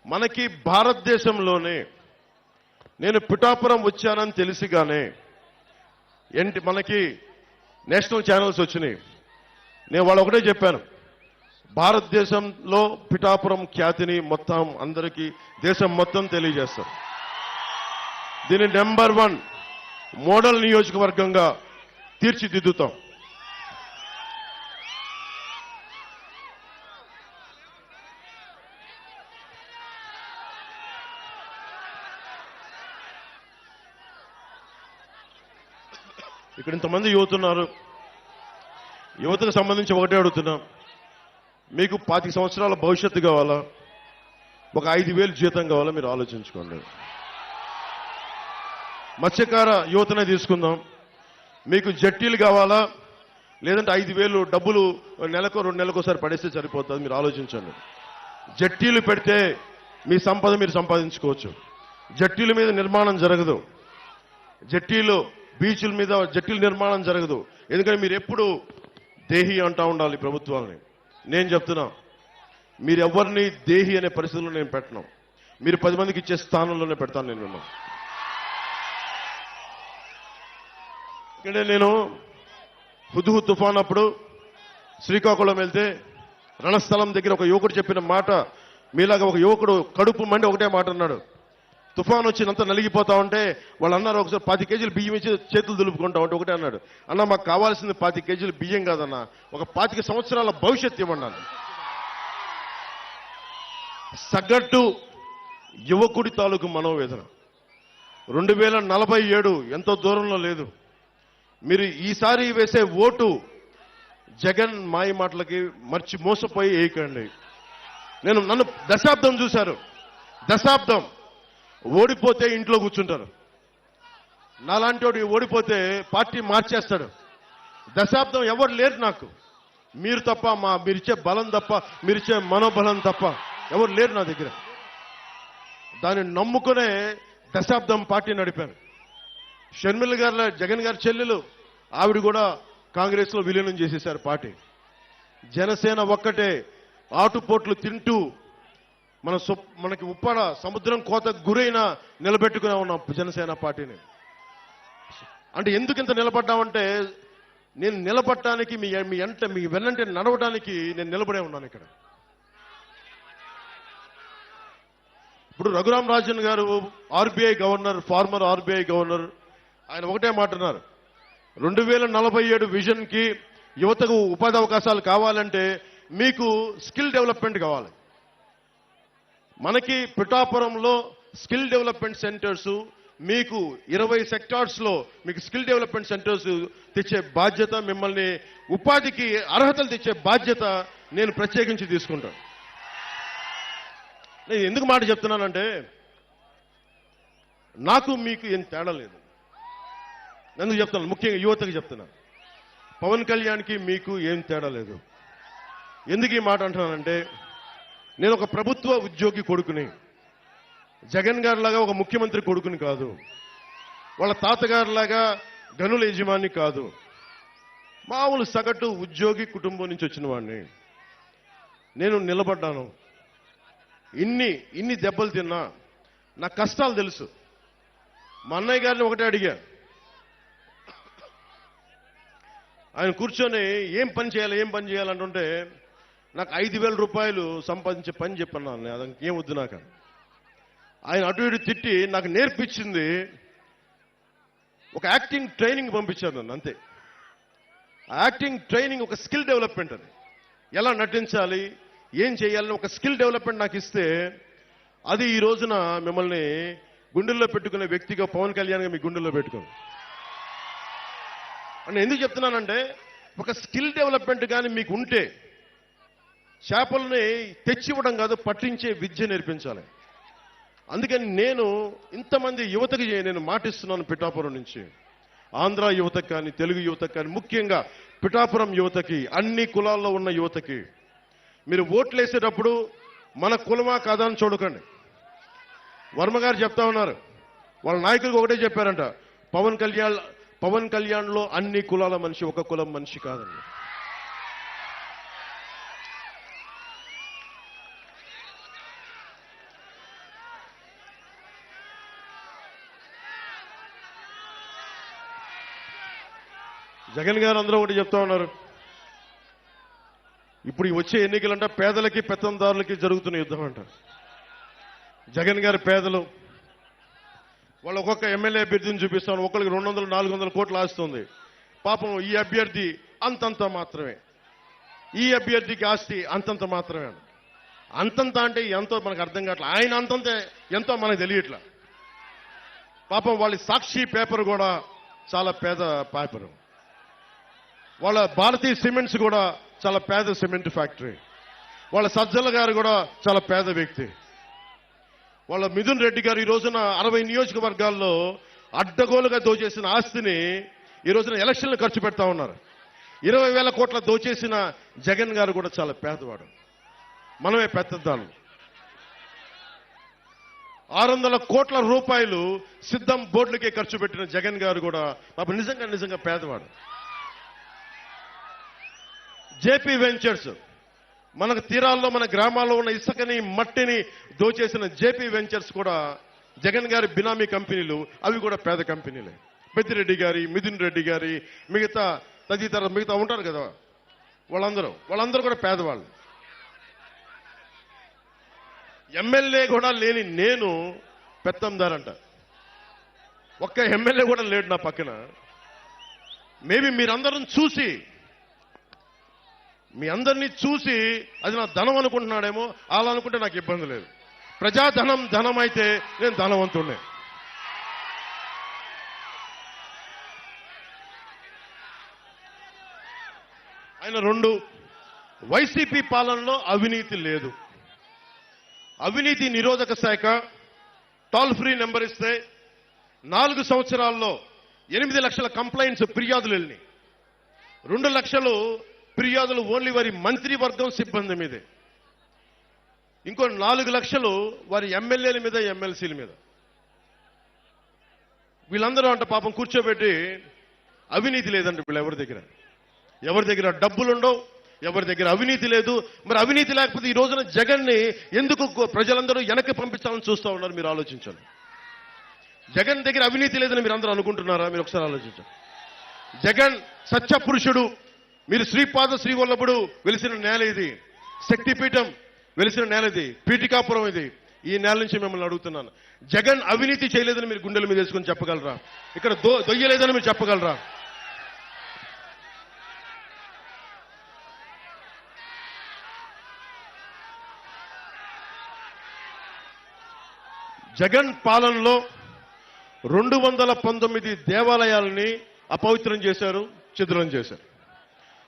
మనకి భారతదేశంలోనే. నేను పిఠాపురం వచ్చానని తెలిసిగానే మనకి నేషనల్ ఛానల్స్ వచ్చినాయి. నేను వాళ్ళు ఒకటే చెప్పాను, భారతదేశంలో పిఠాపురం ఖ్యాతిని మొత్తం అందరికీ, దేశం మొత్తం తెలియజేస్తాం. దీన్ని నెంబర్ 1 మోడల్ నియోజకవర్గంగా తీర్చిదిద్దుతాం. ఇక్కడ ఇంతమంది యువత ఉన్నారు. యువతకు సంబంధించి ఒకటే అడుగుతున్నాం, మీకు 25 సంవత్సరాల భవిష్యత్తు కావాలా, ఒక 5,000 జీతం కావాలా? మీరు ఆలోచించుకోండి. మత్స్యకార యువతనే తీసుకుందాం. మీకు జట్టీలు కావాలా, లేదంటే 5,000 డబ్బులు నెలకు 2 నెలలకోసారి పడేస్తే సరిపోతుంది? మీరు ఆలోచించండి. జట్టీలు పెడితే మీ సంపద మీరు సంపాదించుకోవచ్చు. జట్టీల మీద నిర్మాణం జరగదు. జట్టీలు, బీచ్ల మీద జట్టీల నిర్మాణం జరగదు. ఎందుకంటే మీరు ఎప్పుడు దేహి అంటా ఉండాలి ప్రభుత్వాన్ని. నేను చెప్తున్నా, మీరు ఎవరిని దేహి అనే పరిస్థితుల్లో నేను పెట్టను. మీరు 10 మందికి ఇచ్చే స్థానంలోనే పెడతాను నేను. ఇక్కడ నేను హుద్హు తుఫాన్ అప్పుడు శ్రీకాకుళం వెళ్తే రణస్థలం దగ్గర ఒక యువకుడు చెప్పిన మాట, మీలాగా ఒక యువకుడు కడుపు మండి ఒకటే మాట అన్నాడు. తుఫాన్ వచ్చినంత నలిగిపోతా ఉంటే వాళ్ళు అన్నారు, ఒకసారి 10 కేజీలు బియ్యం ఇచ్చి చేతులు దులుపుకుంటా ఉంటే ఒకటే అన్నాడు, అన్న మాకు కావాల్సింది 10 కేజీలు బియ్యం కాదన్న, ఒక 25 సంవత్సరాల భవిష్యత్తు ఇవ్వన్నాను. సగటు యువకుడి తాలూకు మనోవేదన 2047 ఎంతో దూరంలో లేదు. మీరు ఈసారి వేసే ఓటు జగన్ మాయ మాటలకి మోసపోయి వేయకండి. నన్ను దశాబ్దం చూశారు. దశాబ్దం ఓడిపోతే ఇంట్లో కూర్చుంటారు. నాలాంటి వాడు ఓడిపోతే పార్టీ మార్చేస్తాడు. దశాబ్దం ఎవరు లేరు నాకు, మీరు తప్ప, మీరిచ్చే బలం తప్ప, మీరిచ్చే మనోబలం తప్ప ఎవరు లేరు నా దగ్గర. దాన్ని నమ్ముకునే దశాబ్దం పార్టీ నడిపాను. షర్మిల గారు, జగన్ గారి చెల్లెలు, ఆవిడ కూడా కాంగ్రెస్ లో విలీనం చేసేశారు పార్టీ. జనసేన ఒక్కటే ఆటుపోట్లు తింటూ మనకి ఉప్పాడ సముద్రం కోత గురైన నిలబెట్టుకునే ఉన్నాం జనసేన పార్టీని. అంటే ఎందుకు ఇంత నిలబడ్డామంటే, నేను నిలబడటానికి మీ వెన్నంటే నడవడానికి నేను నిలబడే ఉన్నాను ఇక్కడ. ఇప్పుడు రఘురాం రాజన్ గారు RBI governor, farmer RBI governor, ఆయన ఒకటే మాట అన్నారు, 2047 విజన్ కి యువతకు ఉపాధి అవకాశాలు కావాలంటే మీకు స్కిల్ డెవలప్మెంట్ కావాలి. మనకి పిఠాపురంలో స్కిల్ డెవలప్మెంట్ సెంటర్స్, మీకు 20 సెక్టార్స్ లో మీకు స్కిల్ డెవలప్మెంట్ సెంటర్స్ తెచ్చే బాధ్యత, మిమ్మల్ని ఉపాధికి అర్హతలు తెచ్చే బాధ్యత నేను ప్రత్యేకించి తీసుకుంటాను. నేను ఎందుకు మాట చెప్తున్నానంటే, నాకు మీకు ఏం తేడా లేదు. ఎందుకు చెప్తాను, ముఖ్యంగా యువతకు చెప్తున్నా, పవన్ కళ్యాణ్కి మీకు ఏం తేడా లేదు. ఎందుకు ఈ మాట అంటున్నానంటే, నేను ఒక ప్రభుత్వ ఉద్యోగి కొడుకుని, జగన్ గారిలాగా ఒక ముఖ్యమంత్రి కొడుకుని కాదు, వాళ్ళ తాతగారిలాగా గనుల యజమాని కాదు, మామూలు సగటు ఉద్యోగి కుటుంబం నుంచి వచ్చిన వాడిని. నేను నిలబడ్డాను. ఇన్ని దెబ్బలు తిన్నా నా కష్టాలు తెలుసు. మా అన్నయ్య గారిని ఒకటే అడిగా, ఆయన కూర్చొని ఏం పని చేయాలంటుంటే, నాకు 5,000 రూపాయలు సంపాదించే పని చెప్పన్నాను, అది ఇంకేం వద్దు నాకు. ఆయన అటు ఇటు తిట్టి నాకు నేర్పించింది ఒక యాక్టింగ్ ట్రైనింగ్ పంపించారు నన్ను, అంతే. ఆ యాక్టింగ్ ట్రైనింగ్ ఒక స్కిల్ డెవలప్మెంట్, అది ఎలా నటించాలి, ఏం చేయాలని ఒక స్కిల్ డెవలప్మెంట్ నాకు ఇస్తే, అది ఈ రోజున మిమ్మల్ని గుండెల్లో పెట్టుకునే వ్యక్తిగా పవన్ కళ్యాణ్గా మీ గుండెల్లో పెట్టుకోండి. నేను ఎందుకు చెప్తున్నానంటే, ఒక స్కిల్ డెవలప్మెంట్ కానీ మీకు ఉంటే చేపల్ని తెచ్చివ్వడం కాదు, పట్టించే విద్య నేర్పించాలి. అందుకని నేను ఇంతమంది యువతకి నేను మాటిస్తున్నాను, పిఠాపురం నుంచి ఆంధ్ర యువతకు కానీ తెలుగు యువతకు కానీ, ముఖ్యంగా పిఠాపురం యువతకి, అన్ని కులాల్లో ఉన్న యువతకి, మీరు ఓట్లు వేసేటప్పుడు మన కులమా కాదా అని చూడకండి. వర్మ గారు చెప్తా ఉన్నారు, వాళ్ళ నాయకులకు ఒకటే చెప్పారంట, పవన్ కళ్యాణ్లో అన్ని కులాల మనిషి, ఒక కులం మనిషి కాదండి. జగన్ గారు అందరూ ఒకటి చెప్తా ఉన్నారు, ఇప్పుడు వచ్చే ఎన్నికలంట పేదలకి పెత్తందారులకి జరుగుతున్న యుద్ధం అంట. జగన్ గారి పేదలు, వాళ్ళు ఒక్కొక్క ఎమ్మెల్యే అభ్యర్థిని చూపిస్తాను, ఒక్కరికి 200-400 కోట్లు ఆస్తుంది. పాపం ఈ అభ్యర్థి అంతంత మాత్రమే, ఈ అభ్యర్థికి ఆస్తి అంతంత మాత్రమే. అంతంత అంటే ఎంతో మనకు అర్థం కావట్లేదు, ఆయన అంతంత ఎంతో మనకు తెలియట్లా. పాపం వాళ్ళ సాక్షి పేపర్ కూడా చాలా పేద పేపరు, వాళ్ళ భారతీయ సిమెంట్స్ కూడా చాలా పేద సిమెంట్ ఫ్యాక్టరీ, వాళ్ళ సజ్జల గారు కూడా చాలా పేద వ్యక్తి, వాళ్ళ మిథున్ రెడ్డి గారు ఈ రోజున 60 నియోజకవర్గాల్లో అడ్డగోలుగా దోచేసిన ఆస్తిని ఈ రోజున ఎలక్షన్లు ఖర్చు పెడతా ఉన్నారు. 20,000 కోట్ల దోచేసిన జగన్ గారు కూడా చాలా పేదవాడు, మనమే పెద్దదాన్ని. 600 కోట్ల రూపాయలు సిద్ధం బోర్డులకే ఖర్చు పెట్టిన జగన్ గారు కూడా పాపం నిజంగా పేదవాడు. జేపీ వెంచర్స్, మనకు తీరాల్లో మన గ్రామాల్లో ఉన్న ఇసుకని మట్టిని దోచేసిన జేపీ వెంచర్స్ కూడా జగన్ గారి బినామీ కంపెనీలు, అవి కూడా పేద కంపెనీలే. పెద్దిరెడ్డి గారి, మిథున్ రెడ్డి గారి, మిగతా ఉంటారు కదా, వాళ్ళందరూ కూడా పేదవాళ్ళు. ఎమ్మెల్యే కూడా లేని నేను పెత్తందారంట, ఒక్క ఎమ్మెల్యే కూడా లేడు నా పక్కన. మేబీ మీరందరం చూసి, మీ అందరినీ చూసి అది నా ధనం అనుకుంటున్నాడేమో, అలా అనుకుంటే నాకు ఇబ్బంది లేదు. ప్రజాధనం ధనం అయితే నేను ధనవంతుడినే. ఆయన 2, వైసీపీ పాలనలో అవినీతి లేదు. అవినీతి నిరోధక శాఖ టోల్ ఫ్రీ నెంబర్ ఇస్తే 4 సంవత్సరాల్లో 8 లక్షల కంప్లైంట్స్, ఫిర్యాదులు వెళ్ళినాయి. 2 లక్షలు ఫిర్యాదులు ఓన్లీ వారి మంత్రివర్గం సిబ్బంది మీదే, ఇంకో 4 లక్షలు వారి ఎమ్మెల్యేల మీద, ఎమ్మెల్సీల మీద. వీళ్ళందరూ అంట పాపం కూర్చోబెట్టి, అవినీతి లేదంటే వీళ్ళు ఎవరి దగ్గర డబ్బులుండవు, ఎవరి దగ్గర అవినీతి లేదు. మరి అవినీతి లేకపోతే ఈ రోజున జగన్ని ఎందుకు ప్రజలందరూ వెనక్కి పంపించాలని చూస్తూ ఉన్నారు? మీరు ఆలోచించండి. జగన్ దగ్గర అవినీతి లేదని మీరు అందరూ అనుకుంటున్నారా? మీరు ఒకసారి ఆలోచించండి. జగన్ సత్యపురుషుడు. మీరు శ్రీపాద శ్రీవల్లభుడు వెలిసిన నేల ఇది, శక్తిపీఠం వెలిసిన నేల ఇది, పీఠికాపురం ఇది. ఈ నేల నుంచి మిమ్మల్ని అడుగుతున్నాను, జగన్ అవినీతి చేయలేదని మీరు గుండెల మీద వేసుకొని చెప్పగలరా? ఇక్కడ దొయ్యలేదని మీరు చెప్పగలరా? జగన్ పాలనలో 219 దేవాలయాలని అపవిత్రం చేశారు, ఛిద్రం చేశారు.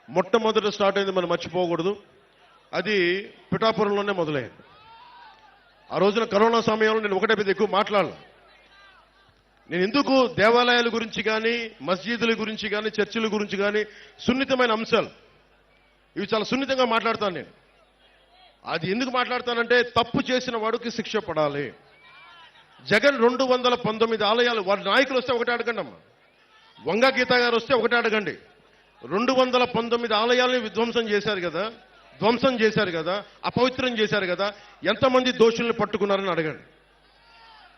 మొట్టమొదట స్టార్ట్ అయింది, మనం మర్చిపోకూడదు, అది పిఠాపురంలోనే మొదలైంది. ఆ రోజున కరోనా సమయంలో నేను ఒకటే పెద్ద ఎక్కువ మాట్లాడాలి. నేను ఎందుకు దేవాలయాల గురించి కానీ, మస్జిదుల గురించి కానీ, చర్చిల గురించి కానీ, సున్నితమైన అంశాలు ఇవి చాలా సున్నితంగా మాట్లాడతాను నేను. అది ఎందుకు మాట్లాడతానంటే, తప్పు చేసిన వాడికి శిక్ష పడాలి. జగన్ 219 ఆలయాలు, వారి నాయకులు వస్తే ఒకటే అడగండి అమ్మా, వంగ గీత గారు వస్తే ఒకటే అడగండి. 219 ఆలయాలని ధ్వంసం చేశారు కదా, అపవిత్రం చేశారు కదా, ఎంతమంది దోషుల్ని పట్టుకున్నారని అడగండి.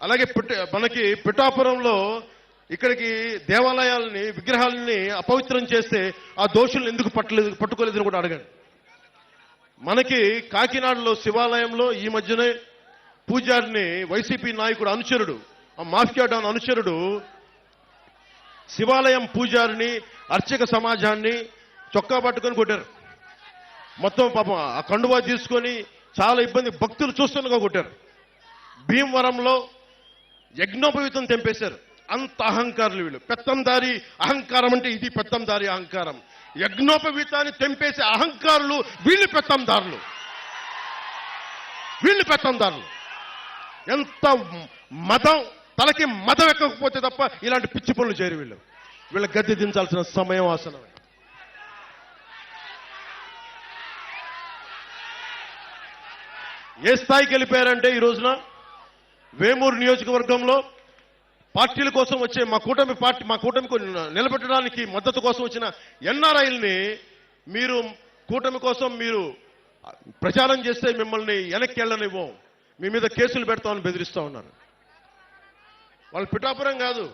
అలాగే మనకి పిఠాపురంలో ఇక్కడికి దేవాలయాలని, విగ్రహాలని అపవిత్రం చేస్తే ఆ దోషుల్ని ఎందుకు పట్టుకోలేదని కూడా అడగండి. మనకి కాకినాడలో శివాలయంలో ఈ మధ్యనే పూజారిని వైసీపీ నాయకుడు అనుచరుడు, ఆ మాఫియా డాన్ అనుచరుడు శివాలయం పూజారిని అర్చక సమాజాన్ని చొక్కా పట్టుకొని కొట్టారు. మొత్తం పాపం ఆ కండువా తీసుకొని చాలా ఇబ్బంది, భక్తులు చూస్తుండగా కొట్టారు. భీమవరంలో యజ్ఞోపవీతం తెంపేశారు. అంత అహంకారులు వీళ్ళు. పెత్తందారి అహంకారం అంటే ఇది పెత్తందారి అహంకారం. యజ్ఞోపవీతాన్ని తెంపేసే అహంకారులు వీళ్ళు పెత్తందారులు. ఎంత మదం, తలకి మదం ఎక్కకపోతే తప్ప ఇలాంటి పిచ్చి పనులు చేయరు వీళ్ళు. వీళ్ళ గద్దె దించాల్సిన సమయం ఆసనమే. ఏ స్థాయికి వెళ్ళిపోయారంటే ఈ రోజున వేమూరు నియోజకవర్గంలో పార్టీల కోసం వచ్చే మా కూటమికి నిలబెట్టడానికి మద్దతు కోసం వచ్చిన ఎన్ఆర్ఐల్ని మీరు కూటమి కోసం మీరు ప్రచారం చేస్తే మిమ్మల్ని వెనక్కి వెళ్ళనివ్వం, మీ మీద కేసులు పెడతామని బెదిరిస్తా ఉన్నారు. వాళ్ళు పిఠాపురం కాదు,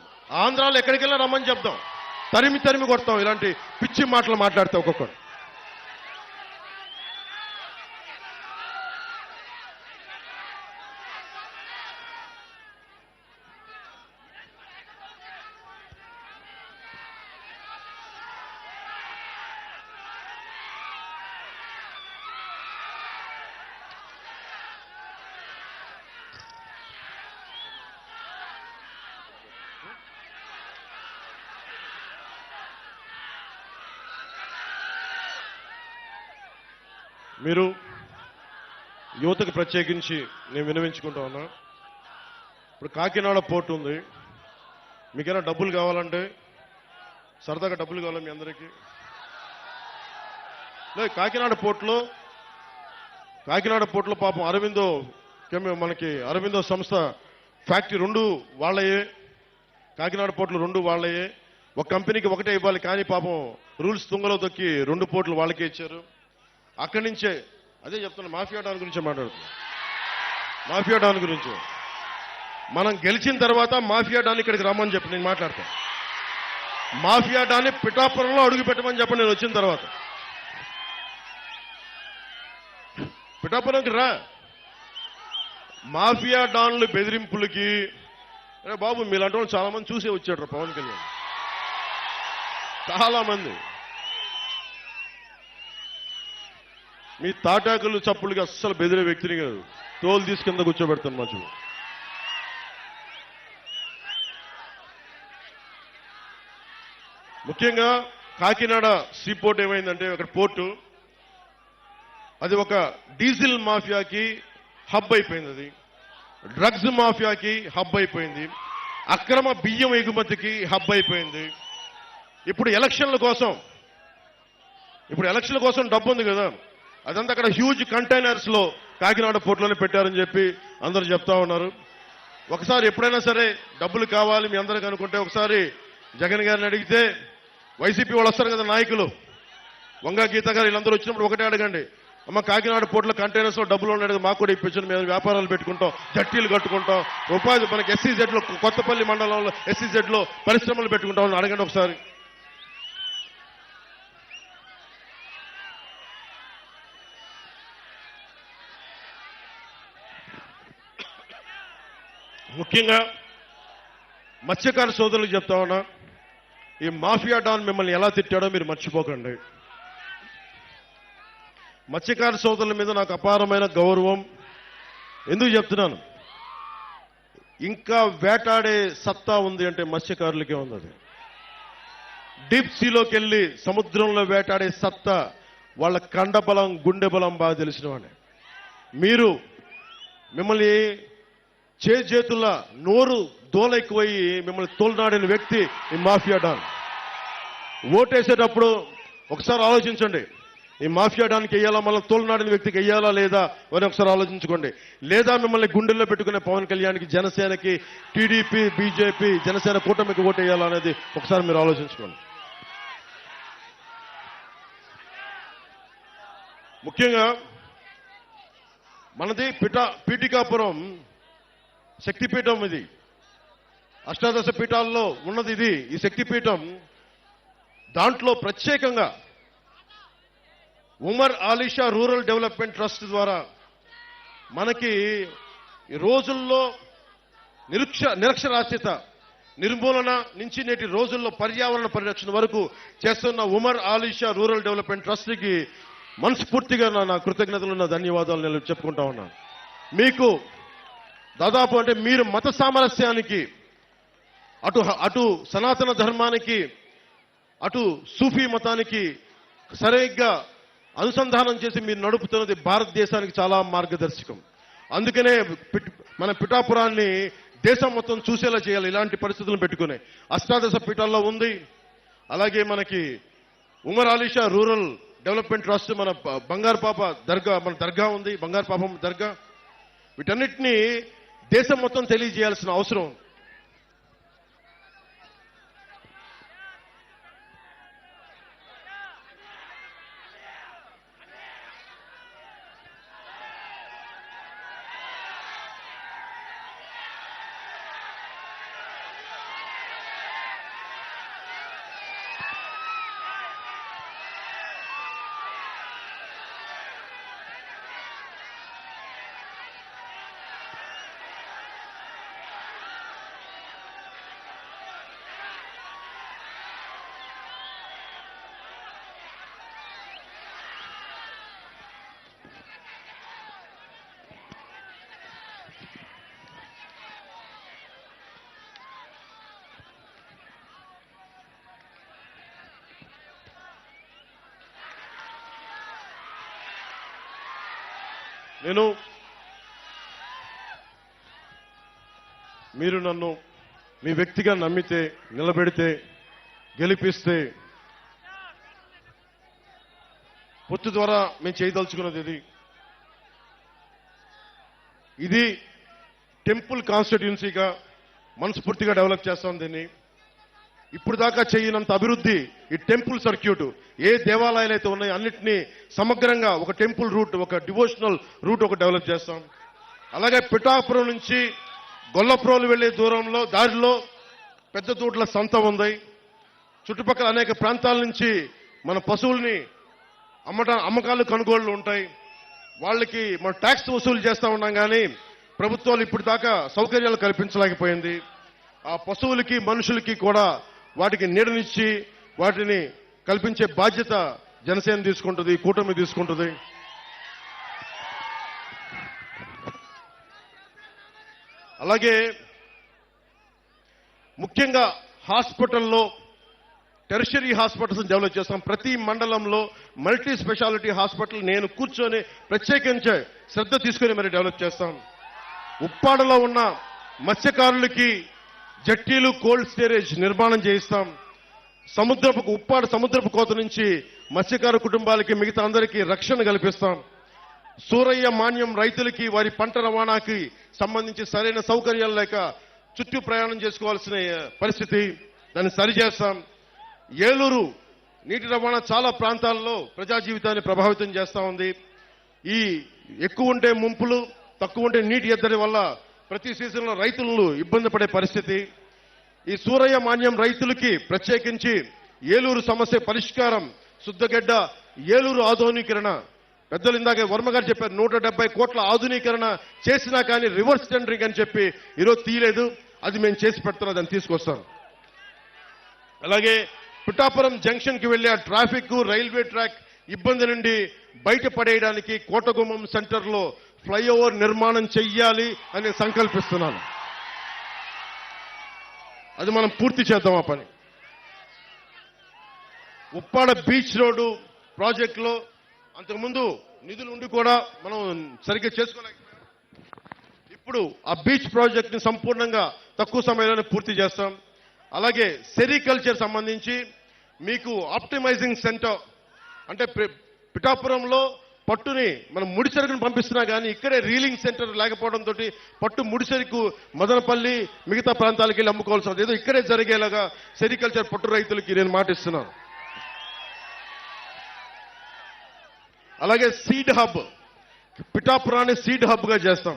ఆంధ్రాలో ఎక్కడికి వెళ్ళా రమ్మని చెప్తాం, తరిమి కొడతాం ఇలాంటి పిచ్చి మాటలు మాట్లాడితే ఒక్కొక్కరు. మీరు యువతకు ప్రత్యేకించి నేను వినవించుకుంటా ఉన్నా. ఇప్పుడు కాకినాడ పోర్టు ఉంది, మీకైనా డబ్బులు కావాలంటే సరదాగా డబ్బులు కావాలి మీ అందరికీ. లేదు, కాకినాడ పోర్టులో పాపం మనకి అరవిందో సంస్థ ఫ్యాక్టరీ 2 వాళ్ళయే, కాకినాడ పోర్టులు 2 వాళ్ళయే. ఒక కంపెనీకి ఒకటే ఇవ్వాలి, కానీ పాపం రూల్స్ తుంగలో తొక్కి 2 పోర్టులు వాళ్ళకే ఇచ్చారు. అక్కడి నుంచే అదే చెప్తున్నా, మాఫియా డాన్ గురించి మాట్లాడుతున్నా. మాఫియా డాన్ గురించి మనం గెలిచిన తర్వాత మాఫియా డాన్ ఇక్కడికి రమ్మని చెప్పి నేను మాట్లాడతాను. మాఫియా డాన్ని పిఠాపురంలో అడుగు పెట్టమని చెప్పి నేను వచ్చిన తర్వాత. పిఠాపురంకి రా. మాఫియా డాన్లు బెదిరింపులకి బాబు మీలాంటి వాళ్ళు చాలా మంది చూసే వచ్చాడు పవన్ కళ్యాణ్. చాలా మంది మీ తాటాకులు చప్పులకి అస్సలు బెదిరే వ్యక్తిని కాదు, తోలు తీసి కింద కూర్చోబెడతాను మంచి. ముఖ్యంగా కాకినాడ సీ పోర్ట్ ఏమైందంటే, అక్కడ పోర్టు అది ఒక డీజిల్ మాఫియాకి హబ్ అయిపోయింది, అది డ్రగ్స్ మాఫియాకి హబ్ అయిపోయింది, అక్రమ బియ్యం ఎగుమతికి హబ్ అయిపోయింది. ఇప్పుడు ఎలక్షన్ల కోసం డబ్బు ఉంది కదా, అదంతా అక్కడ హ్యూజ్ కంటైనర్స్ లో కాకినాడ పోర్టులోనే పెట్టారని చెప్పి అందరూ చెప్తా ఉన్నారు. ఒకసారి ఎప్పుడైనా సరే డబ్బులు కావాలి మీ అందరికి అనుకుంటే ఒకసారి జగన్ గారిని అడిగితే, వైసీపీ వాళ్ళు వస్తారు కదా నాయకులు, వంగా గీత గారు వీళ్ళందరూ వచ్చినప్పుడు ఒకటే అడగండి, అమ్మ కాకినాడ పోర్టులో కంటైనర్స్ లో డబ్బులు ఉన్నాయి మాకు కూడా ఇప్పించండి, మేము వ్యాపారాలు పెట్టుకుంటాం, జట్టీలు కట్టుకుంటాం, ఉపాధి మనకి ఎస్సీజెడ్ లో కొత్తపల్లి మండలంలో ఎస్సీజెడ్ లో పరిశ్రమలు పెట్టుకుంటాం అడగండి ఒకసారి. ముఖ్యంగా మత్స్యకార సోదరులకు చెప్తా ఉన్నా, ఈ మాఫియా డాన్ మిమ్మల్ని ఎలా తిట్టాడో మీరు మర్చిపోకండి. మత్స్యకార సోదరుల మీద నాకు అపారమైన గౌరవం. ఎందుకు చెప్తున్నాను, ఇంకా వేటాడే సత్తా ఉంది అంటే మత్స్యకారులకే ఉంది. అది డీప్ సీలోకి వెళ్ళి సముద్రంలో వేటాడే సత్తా వాళ్ళ కండ బలం గుండె బలం బాగా తెలిసిన వాడే. మీరు మిమ్మల్ని చేతుల నోరు దోలెక్కుపోయి మిమ్మల్ని తోలనాడిన వ్యక్తి ఈ మాఫియా డాన్. ఓటేసేటప్పుడు ఒకసారి ఆలోచించండి, ఈ మాఫియా డాన్కి వెయ్యాలా, మళ్ళీ తోలనాడిన వ్యక్తికి వెయ్యాలా లేదా అని ఒకసారి ఆలోచించుకోండి. లేదా మిమ్మల్ని గుండెల్లో పెట్టుకునే పవన్ కళ్యాణ్కి, జనసేనకి, టీడీపీ, బీజేపీ, జనసేన కూటమికి ఓటేయాలా అనేది ఒకసారి మీరు ఆలోచించుకోండి. ముఖ్యంగా మనది పీఠికాపురం శక్తిపీఠం, ఇది అష్టాదశ పీఠాల్లో ఉన్నది ఇది. ఈ శక్తిపీఠం దాంట్లో ప్రత్యేకంగా Umar Alisha rural development trust ద్వారా మనకి ఈ రోజుల్లో నిరక్షరాస్యత నిర్మూలన నుంచి నేటి రోజుల్లో పర్యావరణ పరిరక్షణ వరకు చేస్తున్న ఉమర్ ఆలిషా రూరల్ డెవలప్మెంట్ ట్రస్ట్కి మనస్ఫూర్తిగా నా కృతజ్ఞతలు, నా ధన్యవాదాలు నేను చెప్పుకుంటా ఉన్నాను. మీకు దాదాపు అంటే మీరు మత సామరస్యానికి, అటు సనాతన ధర్మానికి, అటు సూఫీ మతానికి సరిగ్గా అనుసంధానం చేసి మీరు నడుపుతున్నది భారతదేశానికి చాలా మార్గదర్శకం. అందుకనే మన పిఠాపురాన్ని దేశం మొత్తం చూసేలా చేయాలి. ఇలాంటి పరిస్థితులను పెట్టుకునే అష్టాదశ పీఠాల్లో ఉంది. అలాగే మనకి Umar Alisha rural development trust, మన బంగారు పాప దర్గా, మన దర్గా ఉంది, బంగారు పాపం దర్గా. వీటన్నిటినీ దేశం మొత్తం తెలియజేయాల్సిన అవసరం. మీరు నన్ను మీ వ్యక్తిగా నమ్మితే, నిలబెడితే, గెలిపిస్తే పొత్తు ద్వారా మేము చేయదలుచుకున్నది ఇది టెంపుల్ కాన్స్టిట్యున్సీగా మనస్ఫూర్తిగా డెవలప్ చేస్తాం. దీన్ని ఇప్పుడు దాకా చేయనంత అభివృద్ధి ఈ టెంపుల్ సర్క్యూట్, ఏ దేవాలయాలు అయితే ఉన్నాయో అన్నింటినీ సమగ్రంగా ఒక టెంపుల్ రూట్, ఒక డివోషనల్ రూట్ ఒక డెవలప్ చేస్తాం. అలాగే పిఠాపురం నుంచి గొల్లప్రోలు వెళ్లే దారిలో పెద్ద తోటల సంత ఉంది. చుట్టుపక్కల అనేక ప్రాంతాల నుంచి మన పశువుల్ని అమ్మకాలు కొనుగోళ్లు ఉంటాయి. వాళ్ళకి మనం ట్యాక్స్ వసూలు చేస్తా ఉన్నాం, కానీ ప్రభుత్వాలు ఇప్పుడు దాకా సౌకర్యాలు కల్పించలేకపోయింది. ఆ పశువులకి మనుషులకి కూడా వాటికి నీడనిచ్చి వాటిని కల్పించే బాధ్యత జనసేన తీసుకుంటుంది, కూటమి తీసుకుంటుంది. అలాగే ముఖ్యంగా హాస్పిటల్లో టెరిషరీ హాస్పిటల్స్ డెవలప్ చేస్తాం. ప్రతి మండలంలో మల్టీ స్పెషాలిటీ హాస్పిటల్ నేను కూర్చొని ప్రత్యేకించే శ్రద్ధ తీసుకుని మరి డెవలప్ చేస్తాం. ఉప్పాడలో ఉన్న మత్స్యకారులకి జట్టీలు, కోల్డ్ స్టోరేజ్ నిర్మాణం చేయిస్తాం. ఉప్పాడ సముద్రపు కోత నుంచి మత్స్యకారు కుటుంబాలకి, మిగతా అందరికీ రక్షణ కల్పిస్తాం. సూరయ్య మాన్యం రైతులకి వారి పంట రవాణాకి సంబంధించి సరైన సౌకర్యాలు లేక చుట్టూ ప్రయాణం చేసుకోవాల్సిన పరిస్థితి, దాన్ని సరిచేస్తాం. ఏలూరు నీటి రవాణా చాలా ప్రాంతాల్లో ప్రజా జీవితాన్ని ప్రభావితం చేస్తా ఉంది. ఈ ఎక్కువ ఉంటే ముంపులు, తక్కువ ఉంటే నీటి ఎద్దడి వల్ల ప్రతి సీజన్లో రైతులను ఇబ్బంది పడే పరిస్థితి. ఈ సూరయ్య మాన్యం రైతులకి ప్రత్యేకించి ఏలూరు సమస్య పరిష్కారం, శుద్ధగడ్డ ఏలూరు ఆధునీకరణ, పెద్దలు ఇందాక వర్మ గారు చెప్పారు 170 కోట్ల ఆధునీకరణ చేసినా కానీ రివర్స్ టెండరింగ్ అని చెప్పి ఈరోజు తీయలేదు. అది మేము చేసి పెడుతున్నా, దాన్ని తీసుకొస్తాం. అలాగే పిఠాపురం జంక్షన్ కి వెళ్లే ట్రాఫిక్, రైల్వే ట్రాక్ ఇబ్బంది నుండి బయటపడేయడానికి కోటగుమ్మం సెంటర్లో ఫ్లైఓవర్ నిర్మాణం చెయ్యాలి అని సంకల్పిస్తున్నాను. అది మనం పూర్తి చేద్దాం ఆ పని. ఉప్పాడ బీచ్ రోడ్డు ప్రాజెక్టులో అంతకుముందు నిధులు ఉండి కూడా మనం సరిగ్గా చేసుకోలేకపోయాం. ఇప్పుడు ఆ బీచ్ ప్రాజెక్ట్ ని సంపూర్ణంగా తక్కువ సమయంలోనే పూర్తి చేస్తాం. అలాగే సెరికల్చర్ సంబంధించి మీకు ఆప్టిమైజింగ్ సెంటర్, అంటే పిఠాపురంలో పట్టుని మనం ముడిసరుకుని పంపిస్తున్నా కానీ ఇక్కడే రీలింగ్ సెంటర్ లేకపోవడంతో పట్టు ముడిసరుకు మదనపల్లి మిగతా ప్రాంతాలకు వెళ్ళి అమ్ముకోవాల్సి ఏదో ఇక్కడే జరిగేలాగా సెరికల్చర్ పట్టు రైతులకి నేను మాటిస్తున్నాను. అలాగే సీడ్ హబ్, పిఠాపురాన్ని సీడ్ హబ్ గా చేస్తాం.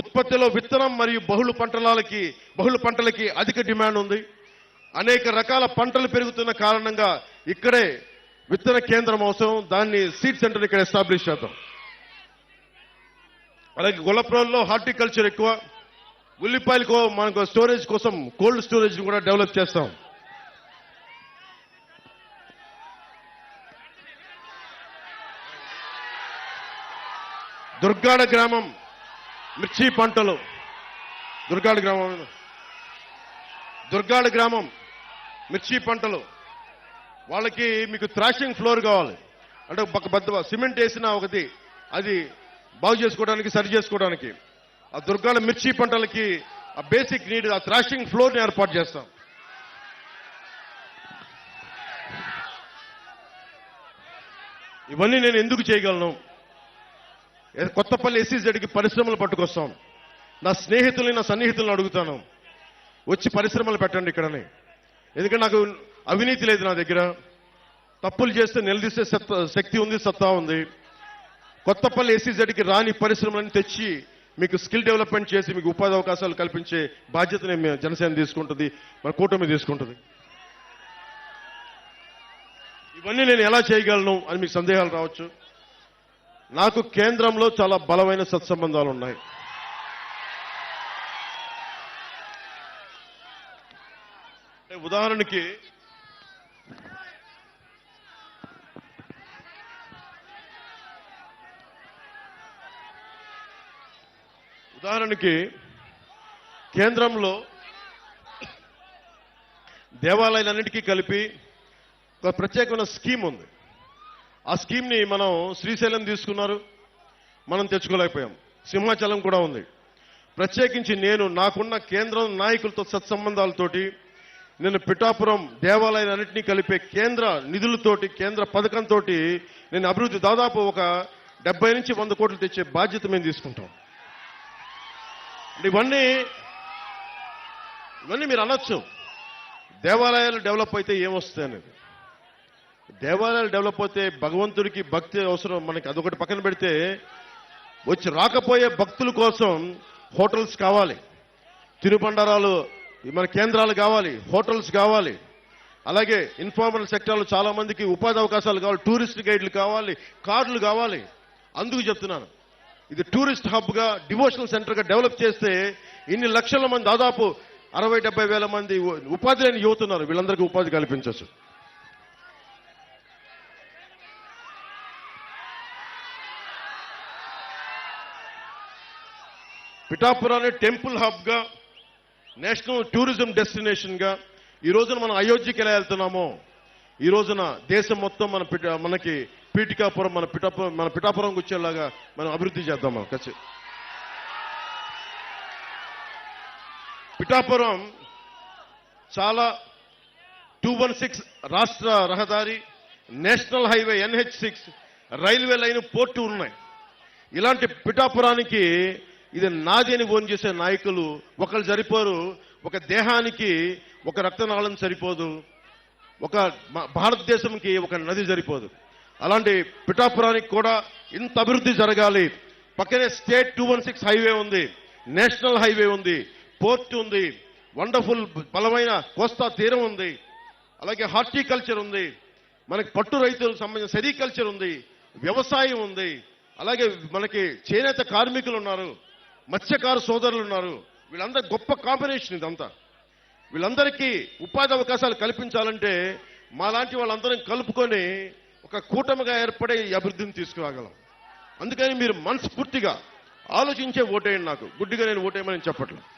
ఉత్పత్తిలో విత్తనం మరియు బహుళ పంటలకి అధిక డిమాండ్ ఉంది. అనేక రకాల పంటలు పెరుగుతున్న కారణంగా ఇక్కడే విత్తన కేంద్రం అవసరం, దాన్ని సీడ్ సెంటర్ ఇక్కడ ఎస్టాబ్లిష్ చేద్దాం. అలాగే గొల్లపురంలో హార్టికల్చర్ ఎక్కువ, ఉల్లిపాయలకు మనకు స్టోరేజ్ కోసం కోల్డ్ స్టోరేజ్ కూడా డెవలప్ చేస్తాం. దుర్గాడ గ్రామం మిర్చి పంటలు, దుర్గాడ గ్రామం మిర్చి పంటలు, వాళ్ళకి మీకు థ్రాషింగ్ ఫ్లోర్ కావాలి అంటే ఒక పెద్ద సిమెంట్ వేసిన ఒకటి అది బాగు చేసుకోవడానికి, సరి చేసుకోవడానికి ఆ దుర్గాడ మిర్చి పంటలకి ఆ బేసిక్ నీడ్ ఆ థ్రాషింగ్ ఫ్లోర్ని ఏర్పాటు చేస్తాం. ఇవన్నీ నేను ఎందుకు చేయగలను? కొత్తపల్లి SEZకి పరిశ్రమలు పట్టుకొస్తాం. నా స్నేహితుల్ని, నా సన్నిహితులను అడుగుతాను, వచ్చి పరిశ్రమలు పెట్టండి ఇక్కడని. ఎందుకంటే నాకు అవినీతి లేదు, నా దగ్గర తప్పులు చేస్తే నిలదీసే శక్తి ఉంది, సత్తా ఉంది. కొత్తపల్లి SEZకి రాని పరిశ్రమలను తెచ్చి మీకు స్కిల్ డెవలప్మెంట్ చేసి మీకు ఉపాధి అవకాశాలు కల్పించే బాధ్యతని జనసేన తీసుకుంటుంది, మన కూటమి తీసుకుంటుంది. ఇవన్నీ నేను ఎలా చేయగలను అని మీకు సందేహాలు రావచ్చు. నాకు కేంద్రంలో చాలా బలమైన సత్సంబంధాలు ఉన్నాయి. ఉదాహరణకి కేంద్రంలో దేవాలయాలన్నిటికీ కలిపి ఒక ప్రత్యేకమైన స్కీమ్ ఉంది. ఆ స్కీమ్ని మనం శ్రీశైలం తీసుకున్నారు, మనం తెచ్చుకోలేకపోయాం. సింహాచలం కూడా ఉంది. ప్రత్యేకించి నాకున్న కేంద్రం నాయకులతో సత్సంబంధాలతోటి నేను పిఠాపురం దేవాలయాలన్నింటినీ కలిపే కేంద్ర నిధులతోటి, కేంద్ర పథకంతో నేను అభివృద్ధి దాదాపు ఒక 70 నుంచి 100 కోట్లు తెచ్చే బాధ్యత మేము తీసుకుంటాం. ఇవన్నీ మీరు అనొచ్చు, దేవాలయాలు డెవలప్ అయితే ఏమొస్తాయి అనేది. దేవాలయాలు డెవలప్ అయితే భగవంతుడికి భక్తి అవసరం, మనకి అదొకటి పక్కన పెడితే వచ్చి రాకపోయే భక్తుల కోసం హోటల్స్ కావాలి, తినుబండారాలు మన కేంద్రాలు కావాలి, హోటల్స్ కావాలి. అలాగే ఇన్ఫార్మల్ సెక్టర్లో చాలా మందికి ఉపాధి అవకాశాలు కావాలి, టూరిస్ట్ గైడ్లు కావాలి, కార్లు కావాలి. అందుకు చెప్తున్నాను, ఇది టూరిస్ట్ హబ్గా, డివోషనల్ సెంటర్గా డెవలప్ చేస్తే ఇన్ని లక్షల మంది, దాదాపు 60-70 వేల మంది ఉపాధి లేని యువత ఉన్నారు, వీళ్ళందరికీ ఉపాధి కల్పించవచ్చు. పిఠాపురాన్ని టెంపుల్ హబ్గా, నేషనల్ టూరిజం డెస్టినేషన్గా ఈ రోజున మనం అయోధ్యకి ఎలా వెళ్తున్నామో ఈ రోజున దేశం మొత్తం మనకి పీఠికాపురం, మన పిఠాపురంకి వచ్చేలాగా మనం అభివృద్ధి చేద్దాం. మనం ఖచ్చితంగా పిఠాపురం చాలా 216 రాష్ట్ర రహదారి, national highway NH6, railway line, port ఉన్నాయి. ఇలాంటి పిఠాపురానికి ఇది నాది అని ఓన్ చేసే నాయకులు ఒకళ్ళు సరిపోరు. ఒక దేహానికి ఒక రక్తనాళం సరిపోదు, ఒక భారతదేశంకి ఒక నది సరిపోదు. అలాంటి పిఠాపురానికి కూడా ఇంత అభివృద్ధి జరగాలి. పక్కనే స్టేట్ 216 హైవే ఉంది, నేషనల్ హైవే ఉంది, పోర్ట్ ఉంది, వండర్ఫుల్ బలమైన కోస్తా తీరం ఉంది, అలాగే హార్టికల్చర్ ఉంది, మనకి పట్టు రైతులకు సంబంధించిన సెరికల్చర్ ఉంది, వ్యవసాయం ఉంది, అలాగే మనకి చేనేత కార్మికులు ఉన్నారు, మత్స్యకార సోదరులు ఉన్నారు. వీళ్ళందరూ గొప్ప కాంబినేషన్ ఇదంతా. వీళ్ళందరికీ ఉపాధి అవకాశాలు కల్పించాలంటే మాలాంటి వాళ్ళందరం కలుపుకొని ఒక కూటమిగా ఏర్పడే ఈ అభివృద్ధిని తీసుకురాగలం. అందుకని మీరు మనస్ఫూర్తిగా ఆలోచించే ఓటేయండి. నాకు గుడ్డిగా నేను ఓటేయమని చెప్పట్లేదు.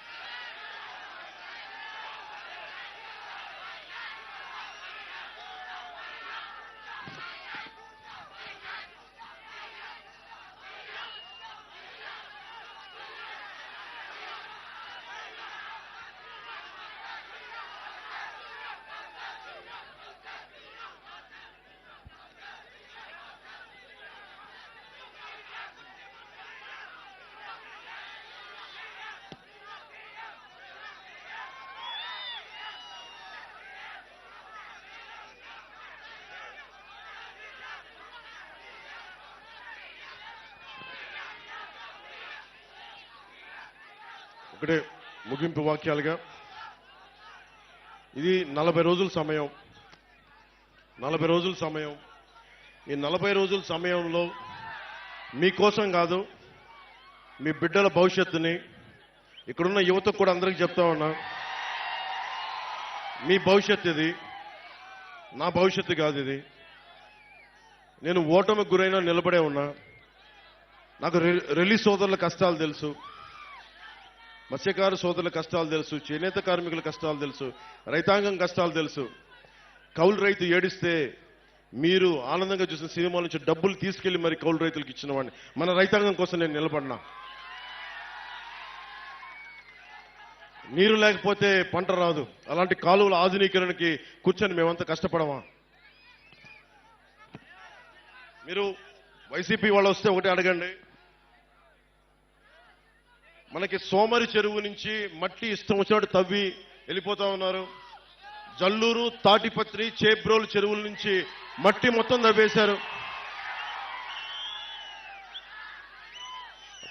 ఒకటే ముగింపు వాక్యాలుగా, ఇది 40 రోజుల సమయం. ఈ 40 రోజుల సమయంలో మీకోసం కాదు, మీ బిడ్డల భవిష్యత్తుని, ఇక్కడున్న యువతకు కూడా అందరికీ చెప్తా ఉన్నా, మీ భవిష్యత్తు ఇది, నా భవిష్యత్తు కాదు ఇది. నేను ఓటమికి గురైనా నిలబడే ఉన్నా. నాకు రిలీజ్ సోదరుల కష్టాలు తెలుసు, మత్స్యకారు సోదరుల కష్టాలు తెలుసు, చేనేత కార్మికుల కష్టాలు తెలుసు, రైతాంగం కష్టాలు తెలుసు. కౌలు రైతు ఏడిస్తే మీరు ఆనందంగా చూసిన సినిమాల నుంచి డబ్బులు తీసుకెళ్లి మరి కౌలు రైతులకు ఇచ్చిన వాడిని. మన రైతాంగం కోసం నేను నిలబడినా. నీరు లేకపోతే పంట రాదు. అలాంటి కాలువల ఆధునీకరణకి కూర్చొని మేమంతా కష్టపడమా? మీరు వైసీపీ వాళ్ళు వస్తే ఒకటి అడగండి, మనకి సోమరి చెరువు నుంచి మట్టి ఇష్టం వచ్చినట్టు తవ్వి వెళ్ళిపోతా ఉన్నారు. జల్లూరు, తాటిపత్రి, చేబ్రోలు చెరువుల నుంచి మట్టి మొత్తం తవ్వేశారు.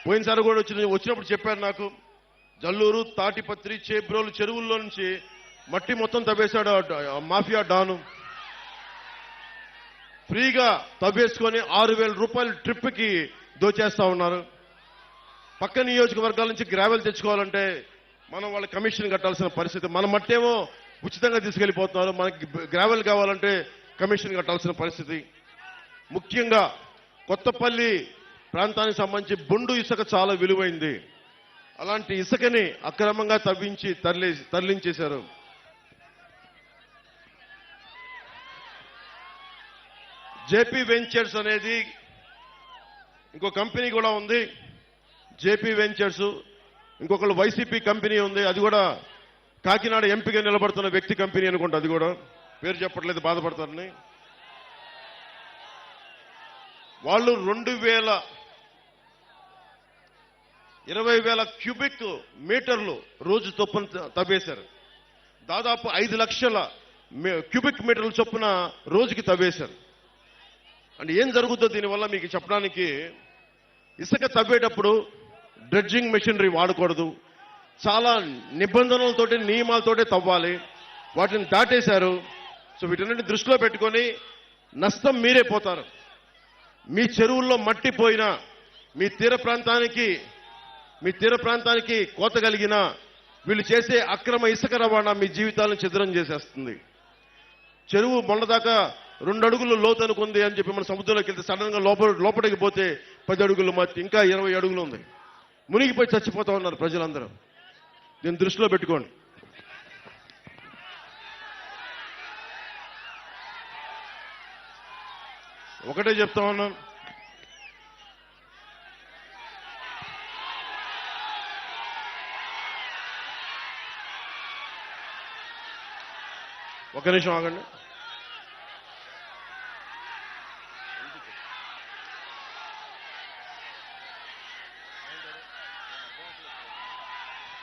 పోయినసారి కూడా వచ్చినప్పుడు చెప్పారు నాకు, జల్లూరు, తాటిపత్రి, చేబ్రోలు చెరువుల్లో నుంచి మట్టి మొత్తం తవ్వేశాడు మాఫియా డాను. ఫ్రీగా తవ్వేసుకొని 6,000 రూపాయల ట్రిప్కి దోచేస్తా ఉన్నారు. పక్క నియోజకవర్గాల నుంచి గ్రావెల్ తెచ్చుకోవాలంటే మనం వాళ్ళ కమిషన్ కట్టాల్సిన పరిస్థితి. మన మట్టేమో ఉచితంగా తీసుకెళ్లిపోతున్నారు, మనకి గ్రావెల్ కావాలంటే కమిషన్ కట్టాల్సిన పరిస్థితి. ముఖ్యంగా కొత్తపల్లి ప్రాంతానికి సంబంధించి బొండు ఇసుక చాలా విలువైంది. అలాంటి ఇసుకని అక్రమంగా తవ్వించి తరలించేశారు. జేపీ వెంచర్స్ అనేది ఇంకో కంపెనీ కూడా ఉంది. జేపీ వెంచర్స్, ఇంకొకళ్ళు వైసీపీ కంపెనీ ఉంది. అది కూడా కాకినాడ ఎంపీగా నిలబడుతున్న వ్యక్తి కంపెనీ అనుకుంటా. అది కూడా పేరు చెప్పట్లేదు, బాధపడతారని. వాళ్ళు 20,000 క్యూబిక్ మీటర్లు రోజు చొప్పున తవ్వేశారు. దాదాపు 5 లక్షల క్యూబిక్ మీటర్ల చొప్పున రోజుకి తవ్వేశారు. అంటే ఏం జరుగుతుందో దీనివల్ల మీకు చెప్పడానికి, ఇసుక తవ్వేటప్పుడు డ్రెడ్జింగ్ మెషినరీ వాడకూడదు, చాలా నిబంధనలతోటి నియమాలతోటి తవ్వాలి. వాటిని దాటేశారు. సో వీటన్నిటిని దృష్టిలో పెట్టుకొని నష్టం మీరే పోతారు. మీ చెరువుల్లో మట్టి పోయినా, మీ తీర ప్రాంతానికి కోత కలిగినా, వీళ్ళు చేసే అక్రమ ఇసుక రవాణా మీ జీవితాలను ఛిద్రం చేసేస్తుంది. చెరువు మొన్నదాకా 2 అడుగులు లోతు అనుకుంది అని చెప్పి మన సముద్రంలోకి వెళ్తే సడన్ గా లోపలికి పోతే 10 అడుగులు, మట్టి ఇంకా 20 అడుగులు ఉంది. మునిగిపోయి చచ్చిపోతా ఉన్నారు ప్రజలందరూ. దీన్ని దృష్టిలో పెట్టుకోండి. ఒకటే చెప్తా ఉన్నాను, ఒక నిమిషం ఆగండి.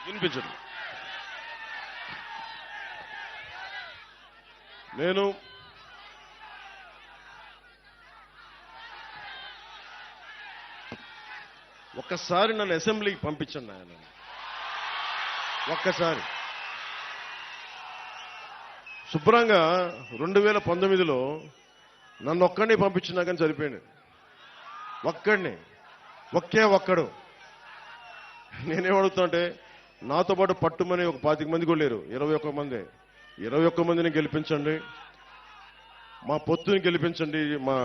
వినిపించండి. నేను ఒక్కసారి నన్ను అసెంబ్లీకి పంపించండి ఆయన. ఒక్కసారి శుభ్రంగా 2019లో నన్ను ఒక్కడిని పంపించినా కానీ సరిపోయింది. ఒక్కడు. నేనేమడుగుతా అంటే, నాతో పాటు పట్టుమని ఒక 25 మంది కూడా లేరు, 21 మంది. 21 మందిని గెలిపించండి, మా పొత్తుని గెలిపించండి, మా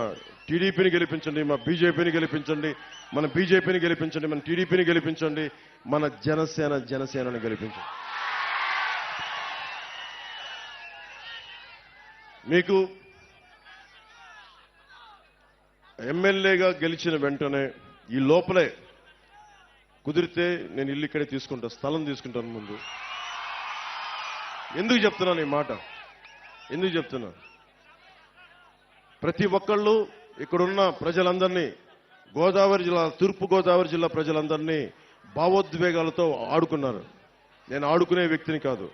టీడీపీని గెలిపించండి, మా బీజేపీని గెలిపించండి, మన బీజేపీని గెలిపించండి, మన టీడీపీని గెలిపించండి, మన జనసేనని గెలిపించండి. మీకు ఎమ్మెల్యేగా గెలిచిన వెంటనే ఈ లోపలే కుదిరితే నేను ఇల్లు ఇక్కడే తీసుకుంటా, స్థలం తీసుకుంటాను ముందు. ఎందుకు చెప్తున్నాను ఈ మాట? ఎందుకు చెప్తున్నా? ప్రతి ఒక్కళ్ళు ఇక్కడున్న ప్రజలందరినీ, తూర్పు గోదావరి జిల్లా ప్రజలందరినీ భావోద్వేగాలతో ఆడుకున్నారు. నేను ఆడుకునే వ్యక్తిని కాదు,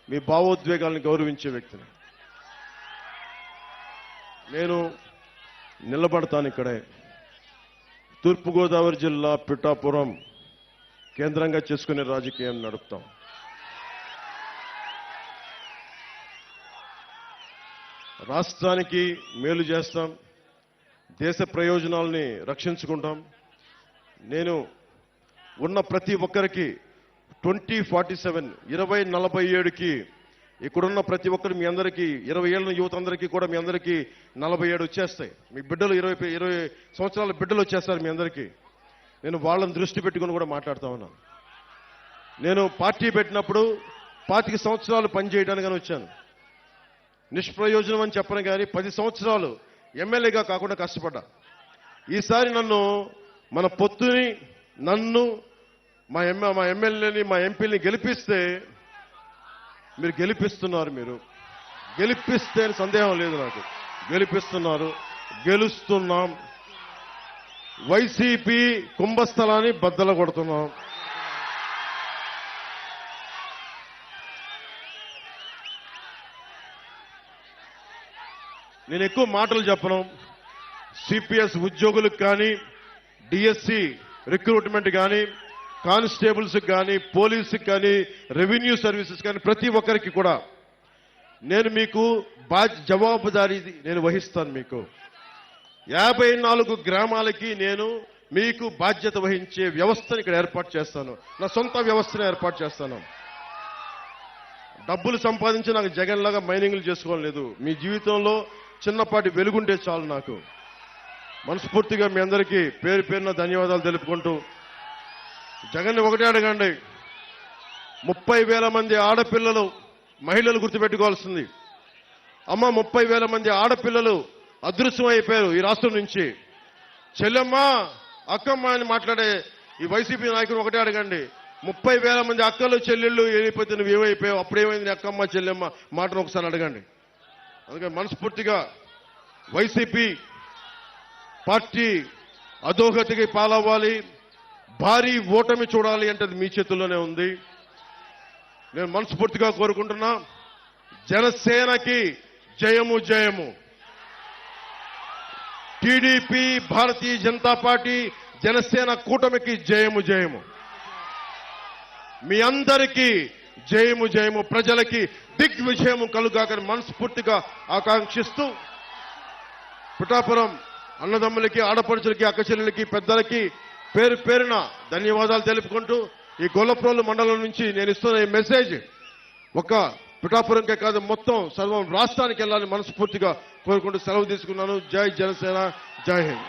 మీ భావోద్వేగాలను గౌరవించే వ్యక్తిని. నేను నిలబడతాను ఇక్కడే. తూర్పుగోదావరి జిల్లా పిఠాపురం కేంద్రంగా చేసుకునే రాజకీయాన్ని నడుపుతాం. రాష్ట్రానికి మేలు చేస్తాం, దేశ ప్రయోజనాల్ని రక్షించుకుంటాం. నేను ఉన్న ప్రతి ఒక్కరికి 2047 2047కి ఇక్కడున్న ప్రతి ఒక్కరు మీ అందరికీ 20 ఏళ్ళ యువత అందరికీ కూడా మీ అందరికీ 47 వచ్చేస్తాయి. మీ బిడ్డలు 20 సంవత్సరాల బిడ్డలు వచ్చేస్తారు మీ అందరికీ. నేను వాళ్ళని దృష్టి పెట్టుకుని కూడా మాట్లాడుతా ఉన్నాను. నేను పార్టీ పెట్టినప్పుడు 25 సంవత్సరాలు పనిచేయడానికని వచ్చాను. నిష్ప్రయోజనం అని చెప్పను కానీ 10 సంవత్సరాలు ఎమ్మెల్యేగా కాకుండా కష్టపడ్డా. ఈసారి నన్ను మన పొత్తుని నన్ను మా ఎమ్మెల్యేని మా ఎంపీని గెలిపిస్తే మీరు గెలిపిస్తున్నారు. మీరు గెలిపిస్తే సందేహం లేదు నాకు. గెలిపిస్తున్నారు, గెలుస్తున్నాం. వైసీపీ కుంభస్థలాన్ని బద్దలు కొడుతున్నాం. నేను ఎక్కువ మాటలు చెప్పను. సిపిఎస్ ఉద్యోగులకు కానీ, డిఎస్సి రిక్రూట్మెంట్ కానీ, కానిస్టేబుల్స్ కానీ, పోలీసుకి కానీ, రెవెన్యూ సర్వీసెస్ కానీ ప్రతి ఒక్కరికి కూడా నేను మీకు జవాబుదారీ నేను వహిస్తాను. మీకు 54 గ్రామాలకి నేను మీకు బాధ్యత వహించే వ్యవస్థను ఇక్కడ ఏర్పాటు చేస్తాను. నా సొంత వ్యవస్థను ఏర్పాటు చేస్తాను. డబ్బులు సంపాదించి నాకు జగన్ లాగా మైనింగ్లు చేసుకోవడం లేదు. మీ జీవితంలో చిన్నపాటి వెలుగుంటే చాలు. నాకు మనస్ఫూర్తిగా మీ అందరికీ పేరు పేరున ధన్యవాదాలు తెలుపుకుంటూ, జగన్ ఒకటే అడగండి, 30,000 మంది ఆడపిల్లలు మహిళలు గుర్తుపెట్టుకోవాల్సింది. అమ్మ 30,000 మంది ఆడపిల్లలు అదృశ్యం అయిపోయారు ఈ రాష్ట్రం నుంచి. చెల్లెమ్మ అక్కమ్మ అని మాట్లాడే ఈ వైసీపీ నాయకులు ఒకటే అడగండి, 30,000 మంది అక్కలు చెల్లెళ్ళు వెళ్ళిపోతే నువ్వు ఏమైపోయావు, అప్పుడేమైంది అక్కమ్మ చెల్లెమ్మ మాటను ఒకసారి అడగండి. అందుకని మనస్ఫూర్తిగా వైసీపీ పార్టీ అధోగతికి పాలవ్వాలి, భారీ ఓటమి చూడాలి అంటే అది మీ చేతుల్లోనే ఉంది. నేను మనస్ఫూర్తిగా కోరుకుంటున్నా, జనసేనకి జయము జయము. టీడీపీ, భారతీయ జనతా పార్టీ, జనసేన కూటమికి జయము జయము. మీ అందరికీ జయము జయము. ప్రజలకి దిగ్విజయము కలుగాకని మనస్ఫూర్తిగా ఆకాంక్షిస్తూ, పిఠాపురం అన్నదమ్ములకి, ఆడపడుచులకి, అక్కచెల్లెలకి, పెద్దలకి పేరు పేరున ధన్యవాదాలు తెలుపుకుంటూ, ఈ గొల్లప్రోలు మండలం నుంచి నేను ఇస్తున్న ఈ మెసేజ్ ఒక పిఠాపురంకే కాదు మొత్తం సర్వం రాష్ట్రానికి వెళ్ళాలని మనస్ఫూర్తిగా కోరుకుంటూ సెలవు తీసుకున్నాను. జై జనసేన, జై హింద్.